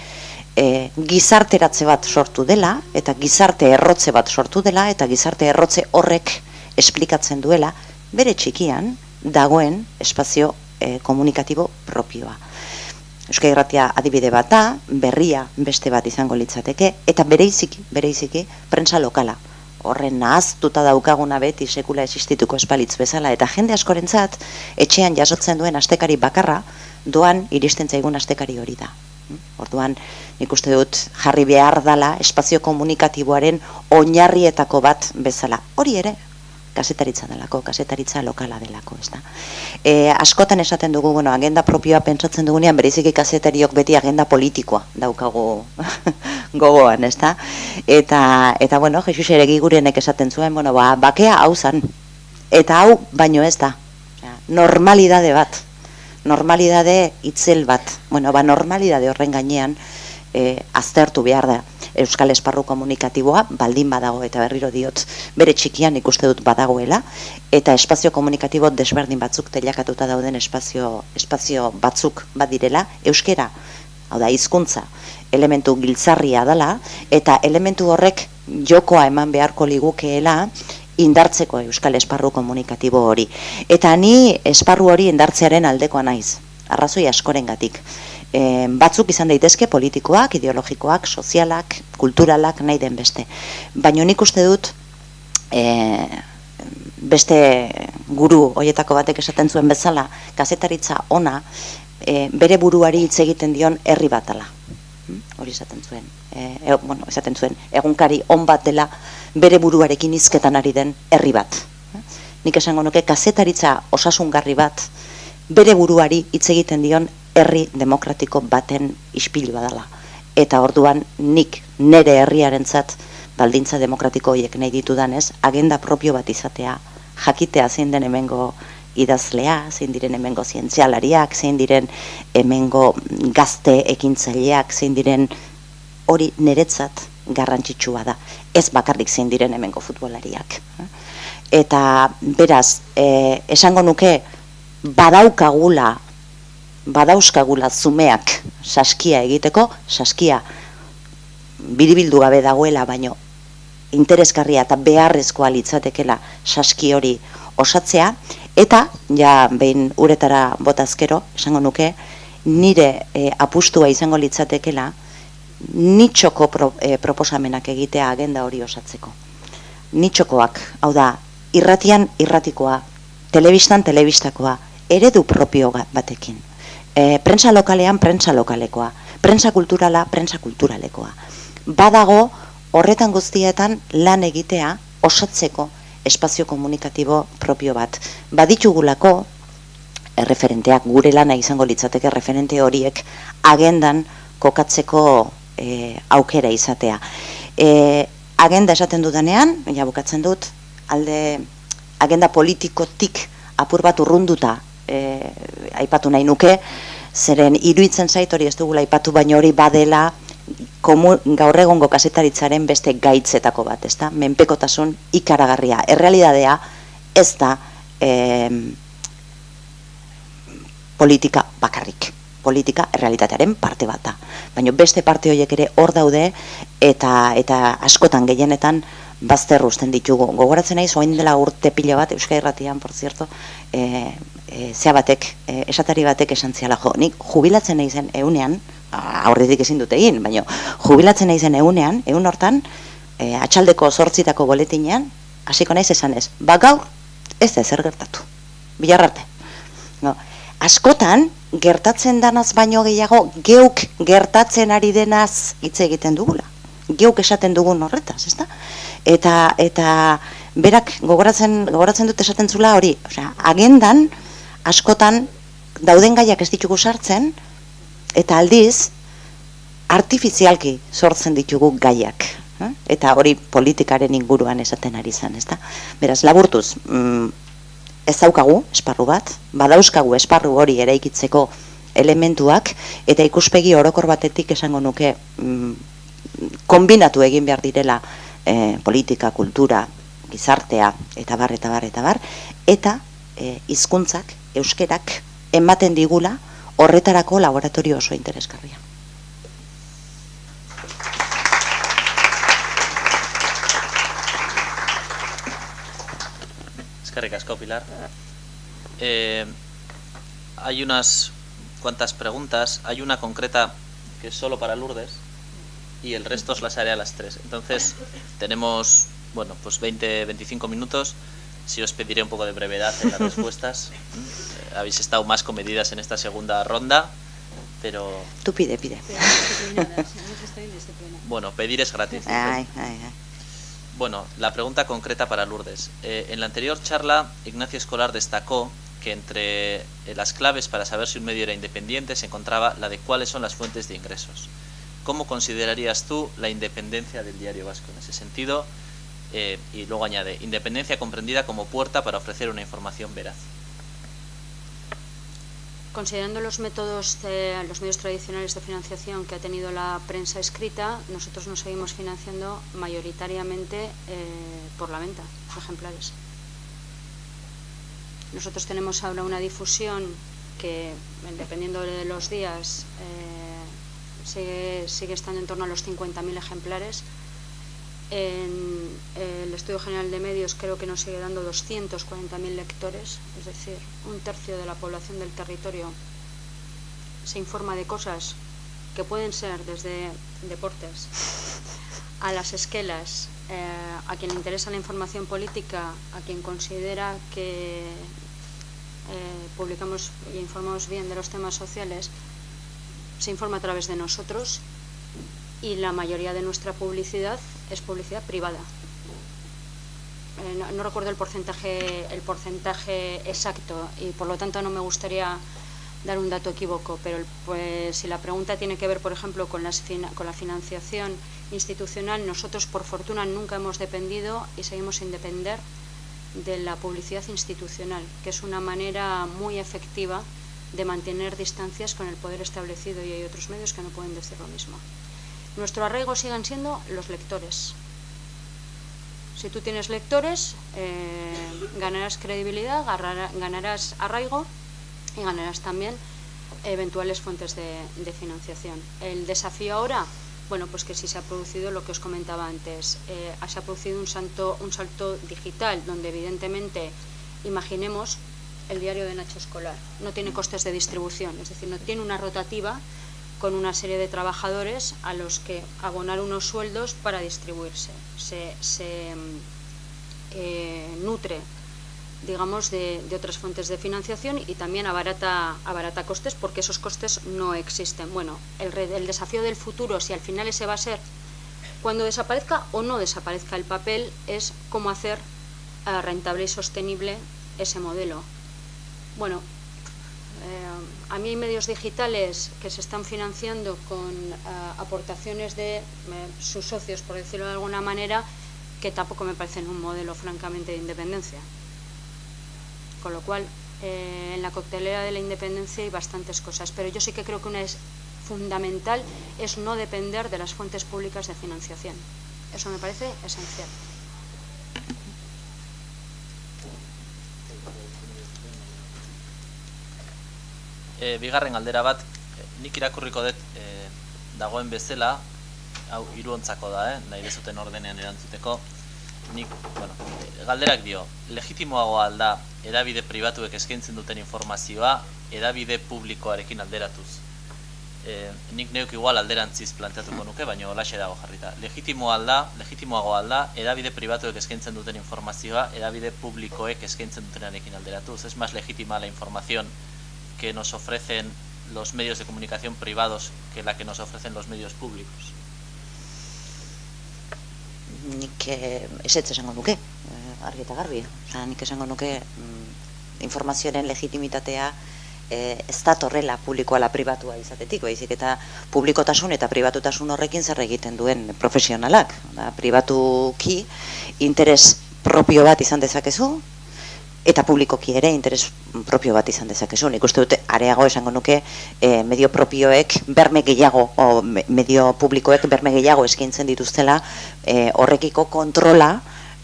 gizarteratze bat sortu dela, eta gizarte errotze bat sortu dela, eta gizarte errotze horrek esplikatzen duela, bere txikian dagoen espazio komunikatibo propioa. Euskadi Irratia adibide bat da, berria beste bat izango litzateke, eta bereiziki prentsa lokala. Horren nahaztuta daukaguna beti sekula existituko espalitz bezala, eta jende askorentzat etxean jasotzen duen astekari bakarra, doan iristen zaigun astekari hori da. Orduan, nik uste dut jarri behar dala espazio komunikatiboaren oinarrietako bat bezala. Hori ere, kasetaritza delako, kasetaritza lokala delako, ez da. Askotan esaten dugu, agenda propioa pentsatzen dugunean, bereziki kazetariok beti agenda politikoa daukagu gogoan, ez da. Eta Jesus ere Gigurenek esaten zuen, bakea hau zan, eta hau baino ez da. Normalidade bat. Normalidade itzel bat. Normalidade horren gainean aztertu behar da euskal esparru komunikatiboa baldin badago, eta berriro diot bere txikian ikuste dut badagoela, eta espazio komunikatibo desberdin batzuk teilakatuta dauden espazio batzuk badirela, euskera, hau da hizkuntza, elementu giltzarria dela, eta elementu horrek jokoa eman beharko ligukeela indartzeko euskal esparru komunikatibo hori. Eta ni esparru hori indartzearen aldekoa naiz, arrazoi askorengatik. Batzuk izan daitezke politikoak, ideologikoak, sozialak, kulturalak, nahi den beste. Baina nik uste dut beste guru hoietako batek esaten zuen bezala, kazetaritza ona bere buruari hitz egiten dion herri bat dela. Hori esaten zuen. Esaten zuen, egunkari on bat dela bere buruarekin hizketan ari den herri bat. Nik esango nuke kazetaritza osasungarri bat bere buruari hitz egiten dion herri demokratiko baten ispilu badala. Eta orduan nik nere herriarentzat baldintza demokratiko horiek nahi ditudanez, agenda propio bat izatea, jakitea zein den hemengo idazlea, zein diren hemengo zientzialariak, zein diren hemengo gazte ekintzaileak, zein diren hori niretzat garrantzitsua da. Ez bakarrik zein diren hemengo futbolariak. Eta beraz, esango nuke badauzkagula zumeak saskia egiteko, saskia biribildu gabe dagoela, baino interesgarria eta beharrezkoa litzatekela saski hori osatzea, eta behin uretara botazkero, esango nuke, nire apustua izango litzatekela nitxoko proposamenak egitea agenda hori osatzeko. Nitxokoak, hau da, irratian irratikoa, telebistan telebistakoa, eredu propio batekin. Prentsa lokalean prentsa lokalekoa, prentsa kulturala prentsa kulturalekoa. Badago horretan guztietan lan egitea osatzeko espazio komunikatibo propio bat. Baditugulako referenteak, gure lana izango litzateke referente horiek agendan kokatzeko aukera izatea. Agenda esaten dudanean, bukatzen dut, alde agenda politikotik apur bat urrunduta aipatu nahi nuke, zeren iruditzen zait hori ez dugula aipatu, baina hori badela gaur egongo kazetaritzaren beste gaitzetako bat, ezta? Menpekotasun ikaragarria. Errealitatea ez da politika bakarrik. Politika errealitatearen parte bat da. Baina beste parte horiek ere hor daude, eta askotan gehienetan bazter uzten ditugu. Gogoratzen naiz, orain dela urte pila bat, Euskadi Irratian, por cierto, esatari batek esan ziala, nik jubilatzen naizen egunean, aurretik ezin dute egin, baina jubilatzen naizen egunean, egun hortan, atxaldeko 8 boletinean, hasiko naiz esanez, gaur ez da ezer gertatu, bihar arte. No. Askotan, gertatzen danaz baino gehiago, geuk gertatzen ari denaz hitz egiten dugula. Geuk esaten dugun horretaz, ezta? Eta berak gogoratzen dut esaten zula hori, osea, agendan askotan dauden gaiak ez ditugu sartzen, eta aldiz artifizialki sortzen ditugu gaiak. Eta hori politikaren inguruan esaten ari zen, ezta? Beraz, laburtuz, ez daukagu esparru bat, badauzkagu esparru hori eraikitzeko elementuak, eta ikuspegi orokor batetik esango nuke kombinatu egin behar direla politika, kultura, gizartea, eta bar, eta hizkuntzak, euskerak, ematen digula horretarako laboratorio oso interesgarria. Eskerrik asko, Pilar. Hay unas cuantas preguntas. Hay una concreta que es solo para Lourdes y el resto os las haré a las 3. Entonces tenemos, bueno, pues 20-25 minutos. Sí os pediré un poco de brevedad en las respuestas. Habéis estado más comedidas en esta segunda ronda, pero... Tú pide. Bueno, pedir es gratis. Ay. Bueno, la pregunta concreta para Lourdes. En la anterior charla, Ignacio Escolar destacó que entre las claves para saber si un medio era independiente se encontraba la de cuáles son las fuentes de ingresos. ¿Cómo considerarías tú la independencia del Diario Vasco en ese sentido? Y luego añade, independencia comprendida como puerta para ofrecer una información veraz. Considerando los métodos de los medios tradicionales de financiación que ha tenido la prensa escrita, nosotros nos seguimos financiando mayoritariamente por la venta de ejemplares. Nosotros tenemos ahora una difusión que, dependiendo de los días, sigue estando en torno a los 50.000 ejemplares. En el Estudio General de Medios creo que nos sigue dando 240.000 lectores, es decir, un tercio de la población del territorio se informa de cosas que pueden ser desde deportes a las esquelas, a quien le interesa la información política, a quien considera que publicamos y informamos bien de los temas sociales, se informa a través de nosotros. Y la mayoría de nuestra publicidad es publicidad privada. No recuerdo el porcentaje exacto y por lo tanto no me gustaría dar un dato equívoco, pero pues, si la pregunta tiene que ver, por ejemplo, con la financiación institucional, nosotros por fortuna nunca hemos dependido y seguimos sin depender de la publicidad institucional, que es una manera muy efectiva de mantener distancias con el poder establecido, y hay otros medios que no pueden decir lo mismo. Nuestro arraigo siguen siendo los lectores. Si tú tienes lectores, ganarás credibilidad, ganarás arraigo y ganarás también eventuales fuentes de financiación. El desafío ahora, bueno, pues que sí se ha producido lo que os comentaba antes, se ha producido un salto digital, donde evidentemente, imaginemos el diario de Nacho Escolar, no tiene costes de distribución, es decir, no tiene una rotativa con una serie de trabajadores a los que abonar unos sueldos para distribuirse. Se nutre, digamos, de otras fuentes de financiación y también abarata costes, porque esos costes no existen. Bueno, el desafío del futuro, si al final ese va a ser cuando desaparezca o no desaparezca el papel, es cómo hacer rentable y sostenible ese modelo. Bueno, a mí hay medios digitales que se están financiando con aportaciones de sus socios, por decirlo de alguna manera, que tampoco me parecen un modelo francamente de independencia. Con lo cual, en la coctelera de la independencia hay bastantes cosas, pero yo sí que creo que una es fundamental, es no depender de las fuentes públicas de financiación. Eso me parece esencial. Bigarren galdera bat, nik irakurriko dut dagoen bezala, hau hiruontzako da, nahi dezuten ordenean erantzuteko. Nik, bueno, galderak dio, legitimoagoa alda hedabide pribatuek eskaintzen duten informazioa hedabide publikoarekin alderatuz. nik neuk igual alderantziz planteatuko nuke, baina holaxe dago jarrita. Legitimoago alda, edabide pribatuek eskaintzen duten informazioa, edabide publikoek eskaintzen dutenarekin alderatuz. Es más legítima la información que nos ofrecen los medios de comunicación privados que la que nos ofrecen los medios públicos. Nik ezetz esango nuke, argi eta garbi. Nik esango nuke informazioaren legitimitatea ez datorrela publikoa ala pribatua izatetik, baizik eta publikotasun eta pribatutasun horrekin zer egiten duen profesionalak. Pribatuki interes propio bat izan dezakezu, eta publikoki ere interes propio bat izan dezakezu. Nik uste dute areago esango nuke medio propioek berme gehiago, o medio publikoek berme gehiago eskaintzen dituztela horrekiko kontrola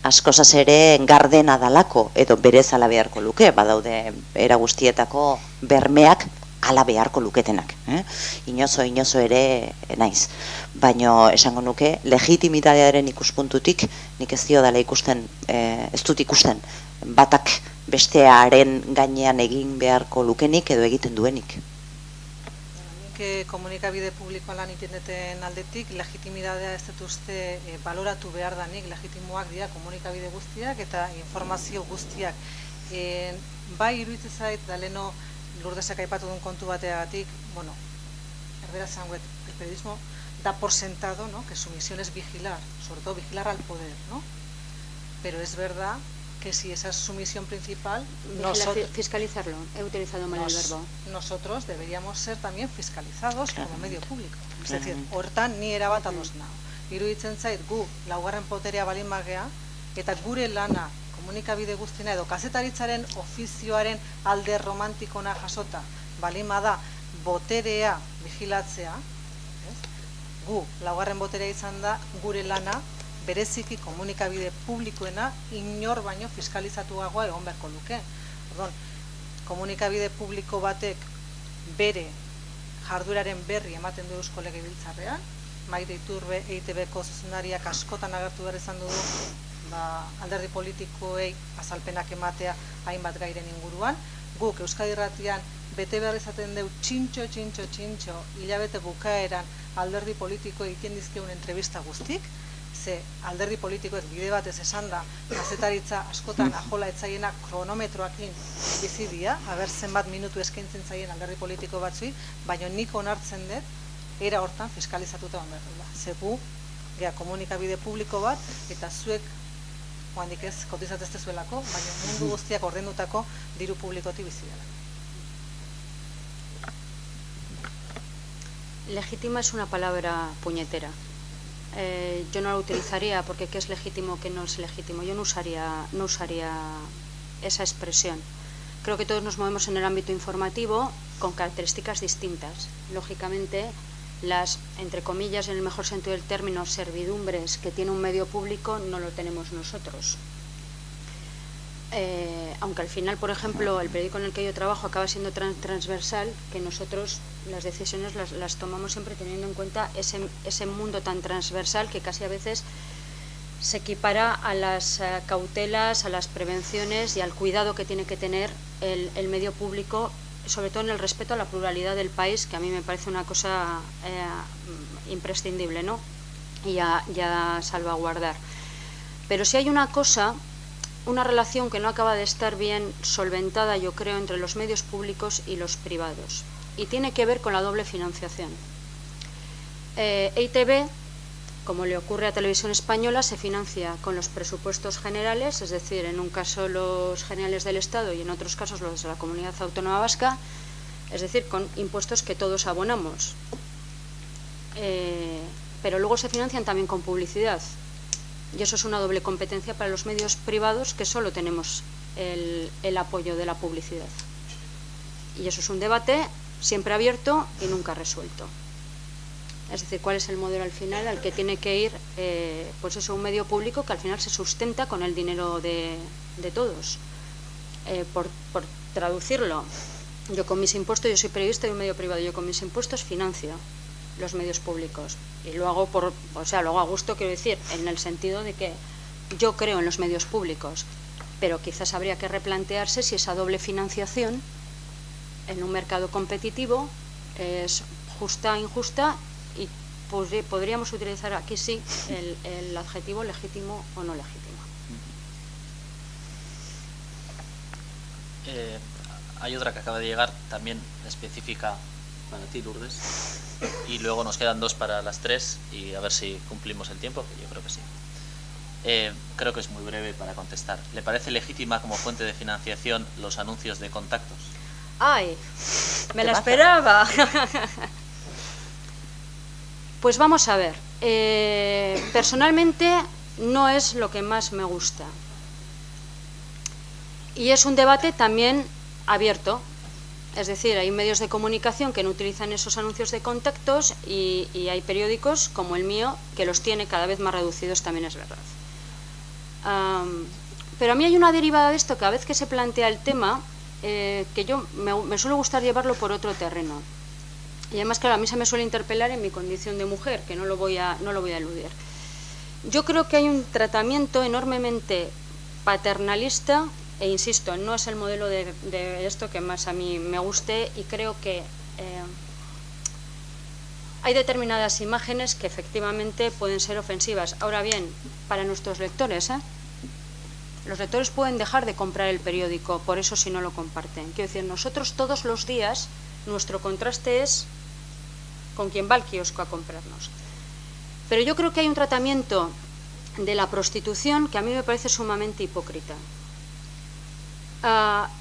askozaz ere gardena dalako edo berez ala beharko luke, badaude era guztietako bermeak ala beharko luketenak. Inozo ere naiz. Baina esango nuke legitimitatearen ikuspuntutik nik ez dio dela ikusten, ez dut ikusten batak bestearen gainean egin beharko lukenik edo egiten duenik. Komunikabide publikoan lan interneten aldetik, legitimitatea ez dut uste baloratu behar danik, legitimoak dira komunikabide guztiak eta informazio guztiak. Bai iruditzen zait, da leno Lurdesek aipatu duen kontu bateagatik, bueno, erderaz zangoet, el periodismo da por sentado, ¿no?, que su misión es vigilar, sobre todo vigilar al poder, ¿no? Pero es verdad que si esa es su misión principal, fiscalizarlo, he utilizado mal el verbo. Nosotros deberíamos ser también fiscalizados como medio público. Es decir, hortan ni erabat ados nago. Iruditzen zait gu laugarren poterea balin bagea, eta gure lana komunikabide guztiena edo kazetaritzaren ofizioaren alde romantikona jasota balin bada boterea vigilatzea, gu laugarren boterea izan da gure lana bereziki komunikabide publikoena inor baino fiskalizatuagoa egon beharko luke. Orduan, komunikabide publiko batek bere jardueraren berri ematen du Eusko Legebiltzarrean, Maite Iturbe EITB-ko zuzendariak askotan agertu behar izan dugu alderdi politikoei azalpenak ematea hainbat gairen inguruan. Guk Euskadi Irratian bete behar izaten deu txintxo hilabete bukaeran alderdi politiko egiten dizkeun entrevista guztik, ze alderdi politikoek bide batez esan da kazetaritza askotan ajola etzaiena kronometroakin bizi dira, haber zenbat minutu eskaintzen zaien alderdi politiko batzui, baina nik onartzen dut era hortan fiskalizatuta egon behar dela. Ze gu, komunikabide publiko bat, eta zuek oandik ez kotizatzezte zuelako, baina mundu guztiak ordendutako diru publikoti bizi dela. Legítima es una palabra puñetera. Yo no la utilizaría porque qué es legítimo, qué no es legítimo. Yo no usaría esa expresión. Creo que todos nos movemos en el ámbito informativo con características distintas. Lógicamente, las, entre comillas, en el mejor sentido del término, servidumbres que tiene un medio público no lo tenemos nosotros. Aunque al final, por ejemplo, el periódico en el que yo trabajo acaba siendo transversal, que nosotros las decisiones las tomamos siempre teniendo en cuenta ese mundo tan transversal que casi a veces se equipara a las cautelas, a las prevenciones y al cuidado que tiene que tener el medio público, sobre todo en el respeto a la pluralidad del país, que a mí me parece una cosa imprescindible, ¿no? Y a salvaguardar. Pero si hay una cosa, una relación que no acaba de estar bien solventada, yo creo, entre los medios públicos y los privados, y tiene que ver con la doble financiación. EITB, como le ocurre a Televisión Española, se financia con los presupuestos generales, es decir, en un caso los generales del Estado y en otros casos los de la Comunidad Autónoma Vasca, es decir, con impuestos que todos abonamos. Pero luego se financian también con publicidad, y eso es una doble competencia para los medios privados, que solo tenemos el apoyo de la publicidad. Y eso es un debate siempre abierto y nunca resuelto. Es decir, cuál es el modelo al final al que tiene que ir pues eso, un medio público que al final se sustenta con el dinero de todos. Por traducirlo, yo con mis impuestos, yo soy periodista de un medio privado, yo con mis impuestos financio los medios públicos y lo hago lo hago a gusto, quiero decir, en el sentido de que yo creo en los medios públicos, pero quizás habría que replantearse si esa doble financiación en un mercado competitivo es justa, injusta, y podríamos utilizar aquí sí el adjetivo legítimo o no legítimo. Hay otra que acaba de llegar, también específica para ti, Lourdes, y luego nos quedan 2 para las 3 y a ver si cumplimos el tiempo, que yo creo que sí. Creo que es muy breve para contestar. ¿Le parece legítima como fuente de financiación los anuncios de contactos? ¡Ay! ¡Me la esperaba! Pues vamos a ver. Personalmente no es lo que más me gusta. Y es un debate también abierto. Es decir, hay medios de comunicación que no utilizan esos anuncios de contactos y hay periódicos como el mío que los tiene cada vez más reducidos, también es verdad. Pero a mí hay una derivada de esto, que a veces que se plantea el tema, que yo me suele gustar llevarlo por otro terreno. Y además, claro, a mí se me suele interpelar en mi condición de mujer, que no lo voy a eludir. Yo creo que hay un tratamiento enormemente paternalista, e insisto, no es el modelo de esto que más a mí me guste, y creo que hay determinadas imágenes que efectivamente pueden ser ofensivas. Ahora bien, para nuestros lectores, los lectores pueden dejar de comprar el periódico, por eso si no lo comparten. Quiero decir, nosotros todos los días, nuestro contraste es con quien va al kiosco a comprarnos. Pero yo creo que hay un tratamiento de la prostitución que a mí me parece sumamente hipócrita.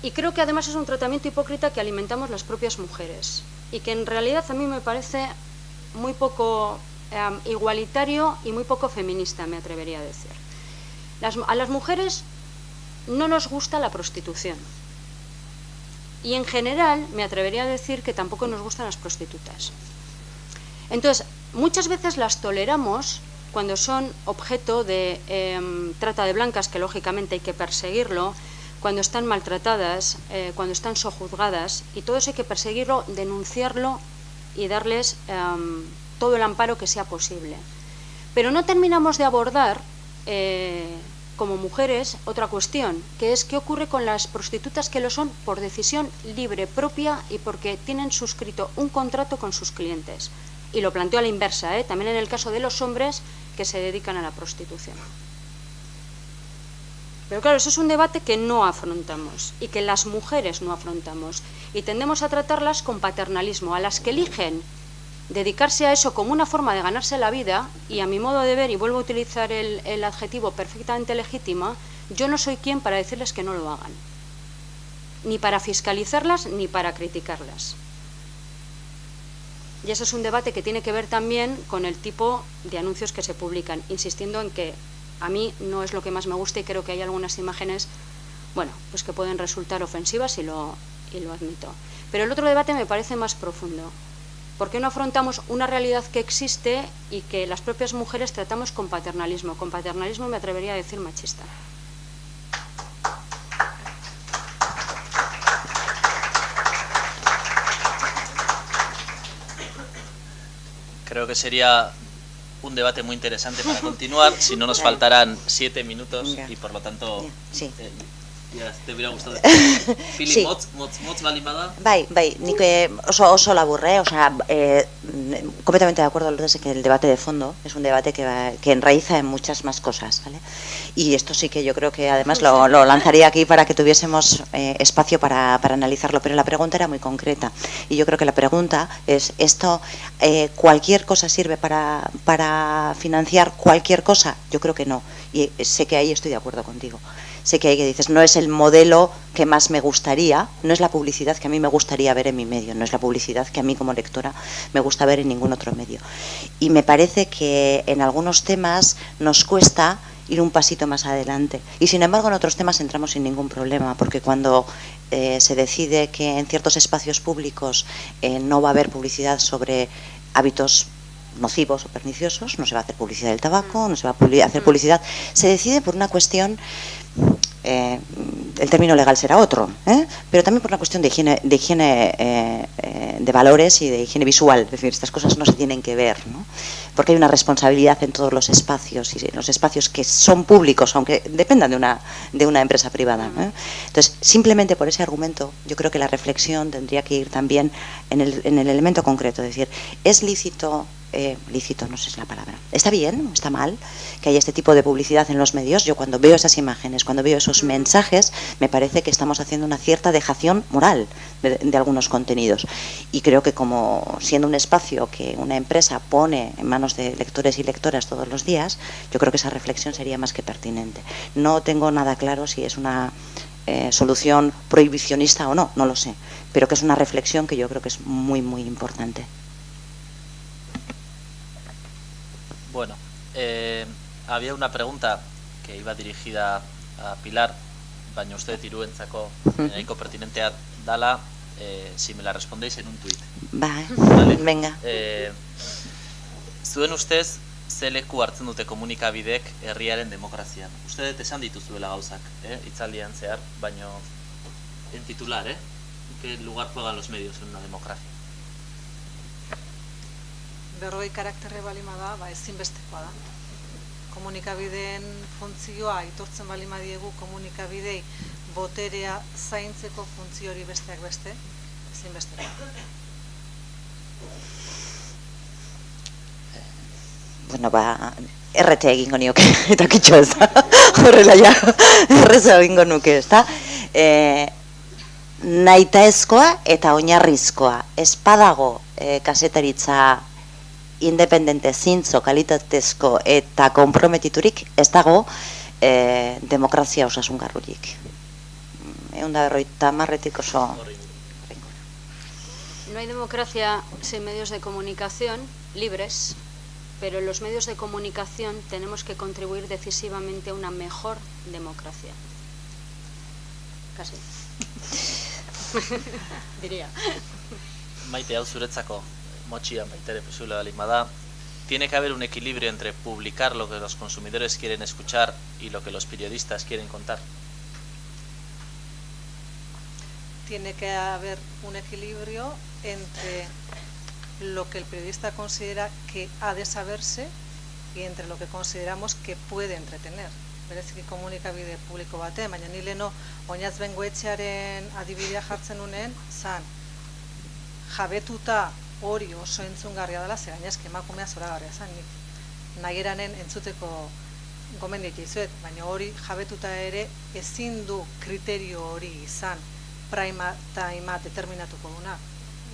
Y creo que además es un tratamiento hipócrita que alimentamos las propias mujeres y que en realidad a mí me parece muy poco igualitario y muy poco feminista, me atrevería a decir. A las mujeres no nos gusta la prostitución y en general me atrevería a decir que tampoco nos gustan las prostitutas. Entonces, muchas veces las toleramos cuando son objeto de trata de blancas, que lógicamente hay que perseguirlo, cuando están maltratadas, cuando están sojuzgadas, y todo eso hay que perseguirlo, denunciarlo y darles todo el amparo que sea posible. Pero no terminamos de abordar, como mujeres, otra cuestión, que es qué ocurre con las prostitutas que lo son por decisión libre, propia, y porque tienen suscrito un contrato con sus clientes. Y lo planteo a la inversa, también en el caso de los hombres que se dedican a la prostitución. Pero claro, eso es un debate que no afrontamos y que las mujeres no afrontamos, y tendemos a tratarlas con paternalismo. A las que eligen dedicarse a eso como una forma de ganarse la vida, y a mi modo de ver, y vuelvo a utilizar el adjetivo perfectamente legítima, yo no soy quien para decirles que no lo hagan, ni para fiscalizarlas ni para criticarlas. Y eso es un debate que tiene que ver también con el tipo de anuncios que se publican, insistiendo en que a mí no es lo que más me gusta, y creo que hay algunas imágenes, bueno, pues que pueden resultar ofensivas, y lo admito. Pero el otro debate me parece más profundo. ¿Por qué no afrontamos una realidad que existe y que las propias mujeres tratamos con paternalismo? Con paternalismo me atrevería a decir machista. Creo que sería un debate muy interesante para continuar, si no nos faltarán 7 minutos y por lo tanto sí. Ya te hubiera gustado. Fili, sí. motz baldin bada? Bai, nik oso laburre, o sea, completamente de acuerdo, Lourdes, que el debate de fondo es un debate que enraiza en muchas más cosas, ¿vale? Y esto sí que yo creo que además lo lanzaría aquí para que tuviésemos espacio para analizarlo, pero la pregunta era muy concreta, y yo creo que la pregunta es, ¿esto cualquier cosa sirve para financiar cualquier cosa? Yo creo que no, y sé que ahí estoy de acuerdo contigo. Sé que hay que dices, no es el modelo que más me gustaría, no es la publicidad que a mí me gustaría ver en mi medio, no es la publicidad que a mí como lectora me gusta ver en ningún otro medio. Y me parece que en algunos temas nos cuesta ir un pasito más adelante. Y sin embargo en otros temas entramos sin ningún problema, porque cuando se decide que en ciertos espacios públicos no va a haber publicidad sobre hábitos nocivos o perniciosos, no se va a hacer publicidad del tabaco, no se va a hacer publicidad, se decide por una cuestión, el término legal será otro, pero también por una cuestión de higiene de valores y de higiene visual, es decir, estas cosas no se tienen que ver, ¿no? porque hay una responsabilidad en todos los espacios y en los espacios que son públicos, aunque dependan de una empresa privada, ¿eh? Entonces, simplemente por ese argumento, yo creo que la reflexión tendría que ir también en el elemento concreto, es decir, ¿es lícito? Lícito, no sé si es la palabra. ¿Está bien? ¿Está mal que haya este tipo de publicidad en los medios? Yo cuando veo esas imágenes, cuando veo esos mensajes, me parece que estamos haciendo una cierta dejación moral de algunos contenidos. Y creo que como siendo un espacio que una empresa pone en manos de lectores y lectoras todos los días, yo creo que esa reflexión sería más que pertinente. No tengo nada claro si es una solución prohibicionista o no, no lo sé, pero que es una reflexión que yo creo que es muy, muy importante. Bueno, había una pregunta que iba dirigida a Pilar, baina uste hiruentzako nahiko pertinentea dala, si me la respondéis en un tuit. Vale, venga. Zuen ustez, ze leku hartzen dute komunikabideek herriaren demokrazian? Uste dut esan dituzuela gauzak, hitzaldian zehar, baina en titular, ¿qué lugar juegan los medios en una democracia? 40 karakterre balima da, ezinbestekoa da. Komunikabideen funtzioa aitortzen balima diegu komunikabidei boterea zaintzeko funtzio hori besteak beste, ezinbestekoa. Bueno, errete egingo nioke, eta kitxo ez da, horrela ja, erreza egingo nuke, ez da. Nahitaezkoa eta oinarrizkoa, ez badago kasetaritza independente, zintzo, kalitatezko eta konprometiturik ez dago demokrazia osasungarrurik. 150 oso. No hay democracia sin medios de comunicación libres, pero los medios de comunicación tenemos que contribuir decisivamente a una mejor democracia. Casi. Diría. Maite, hau zuretzako motxian baitere posible balik bada, tiene que haber un equilibrio entre publicar lo que los consumidores quieren escuchar y lo que los periodistas quieren contar. Tiene que haber un equilibrio entre lo que el periodista considera que ha de saberse y entre lo que consideramos que puede entretener. Bereziki komunikabide publiko batean, baina ni leno Oinaz Bengoetxearen adibidea jartzen unen, zan, jabetuta hori oso entzungarria dela, ze gainezke emakumea zoragarria zan, nik nahiranen entzuteko gomendik izuet, baina hori jabetuta ere ezin du kriterio hori izan prime timea determinatuko duna.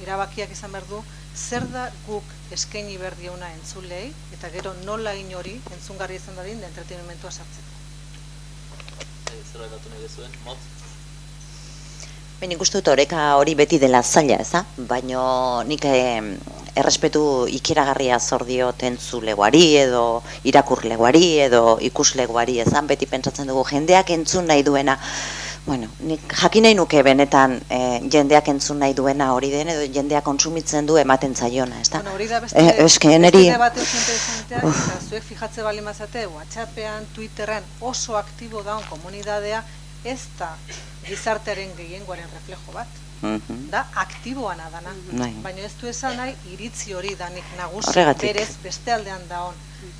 Erabakiak izan behar du, zer da guk eskaini behar diona entzulei, eta gero nola egin hori entzungarria izan dadin da entretenimentua sartzeko. Zer datu nahi dezuen, motz? Nik uste dut oreka hori beti dela zaila, eza? Baina nik errespetu ikeragarria zor diot entzulegoari edo irakurlegoari edo ikuslegoari, ezan? Beti pentsatzen dugu jendeak entzun nahi duena. Bueno, nik jakin nahi nuke benetan jendeak entzun nahi duena hori den edo jendeak kontsumitzen du ematen zaiona, ezta? Bueno, hori da beste debate interesantea, eta zuek fijatze bali mazate, WhatsAppean, Twitterren oso aktibo daun komunidadea, ez da gizartearen gehiengoaren reflejo bat. Da aktiboana dana, baina ez du esan nahi iritzi hori danik nagusi berez beste aldean daon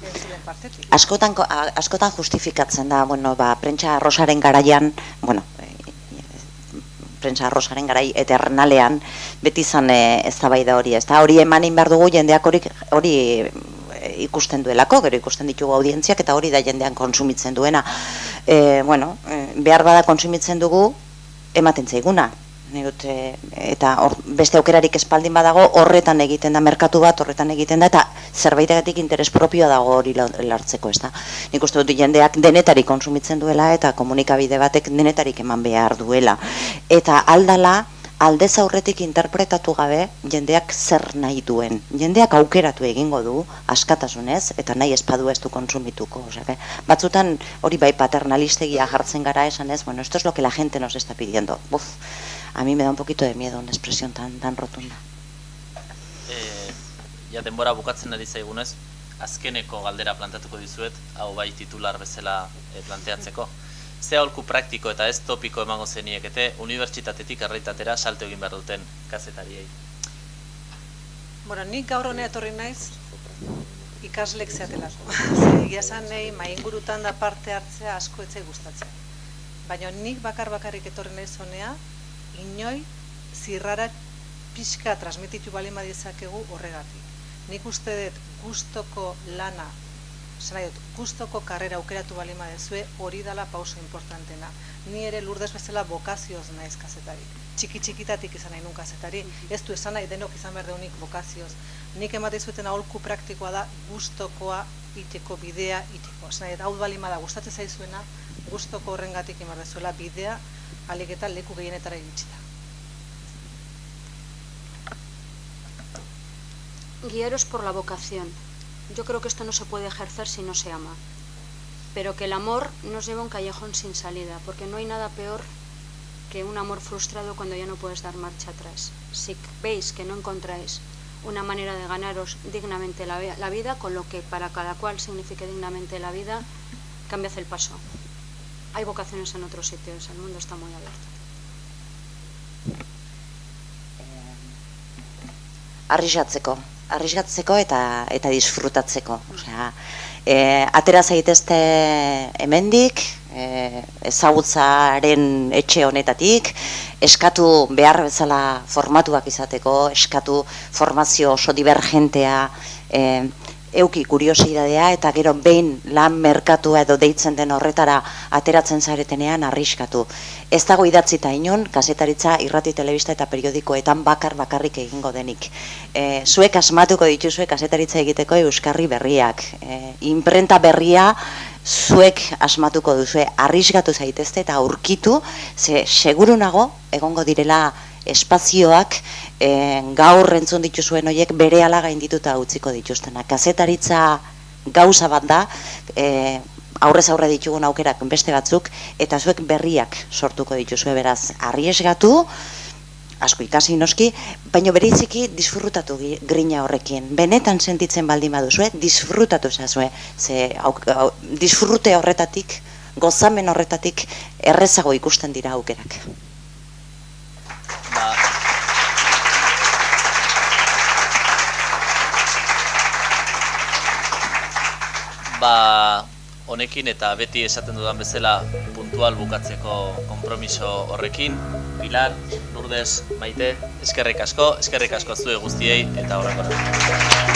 entzulen partetik. Askotan justifikatzen da, bueno, prentsa arrosaren garaian, bueno, prentsa arrosaren garai eternalean beti izan eztabaida hori, ezta? Hori emanin behar dugu jendeak hori ikusten duelako, gero ikusten ditugu audientziak eta hori da jendean kontsumitzen duena. Bueno, behar bada kontsumitzen dugu ematen zaiguna. Eta beste aukerarik espaldin badago horretan egiten da merkatu bat, horretan egiten da eta zerbaitegatik interes propioa dago hori lartzeko, ez da. Nik uste dut jendeak denetarik kontsumitzen duela eta komunikabide batek denetarik eman behar duela. Eta aldala aldez aurretik interpretatu gabe jendeak zer nahi duen. Jendeak aukeratu egingo du askatasunez eta nahi espadu ez du konsumituko. Batzutan hori bai paternalistegia jartzen gara esanez, bueno, esto es lo que la gente nos está pidiendo. A mí me da un poquito de miedo una expresión tan rotunda. Ja denbora bukatzen ari zaigunez, azkeneko galdera plantatuko dizuet, hau bai titular bezala planteatzeko. Ze aholku praktiko eta ez topiko emango zeniekete unibertsitatetik errealitatera salto egin behar duten kazetariei? Bueno, nik gaur honea etorri naiz ikaslek zeatelako. Egia esan nahi, maingurutan da parte hartzea asko etzai gustatzen. Baina nik bakarrik etorri nahi zonea, inoi zirrara pixka transmititu bali madizakegu horregatik. Nik uste dut gustoko lana, gustoko karrera aukeratu bali madizue, hori dala pauso importantena. Ni ere Lurdes bezala bokazioz naiz kazetari. Txiki-txikitatik izan nahi nun kazetari. Ez du esan nahi denok izan behar deunik bokazioz. Nik ematezueten aholku praktikoa da gustokoa iteko, bidea iteko. Esan nahi, hau balima da gustatzen zaizuena, gustoko horrengatik imar dezuela bidea, alik eta leku gehienetara iritsita. Guiaros por la vocación. Yo creo que esto no se puede ejercer si no se ama. Pero que el amor nos lleva a un callejón sin salida, porque no hay nada peor que un amor frustrado cuando ya no puedes dar marcha atrás. Si veis que no encontráis una manera de ganaros dignamente la vida, con lo que para cada cual signifique dignamente la vida, cambiad el paso. Hay vocaciones en otros sitios, el mundo está muy abierto. Arriskatzeko eta disfrutatzeko. Osea, atera zaitezte hemendik, ezagutzaren etxe honetatik, eskatu behar bezala formatuak izateko, eskatu formazio oso divergentea, euki kuriosidadea eta gero behin lan merkatua edo deitzen den horretara ateratzen zaretenean arriskatu. Ez dago idatzita inon, kazetaritza, irrati, telebista eta periodikoetan bakarrik egingo denik. Zuek asmatuko dituzue kazetaritza egiteko euskarri berriak. Inprenta berria zuek asmatuko duzue, arriskatu zaitezte eta aurkitu, ze seguru nago egongo direla espazioak gaur entzun dituzuen horiek berehala gaindituta utziko dituztenak. Kazetaritza gauza bat da, aurrez aurre ditugun aukerak beste batzuk, eta zuek berriak sortuko dituzue, beraz, arriesgatu, asko ikasi noski, baina bereziki disfrutatu grina horrekin. Benetan sentitzen baldin baduzue, disfrutatu zazue, ze disfrute horretatik, gozamen horretatik errezago ikusten dira aukerak. Honekin eta beti esaten dudan bezala puntual bukatzeko konpromiso horrekin, Pilar, Lourdes, Maite, eskerrik asko zue guztiei eta horrekorak.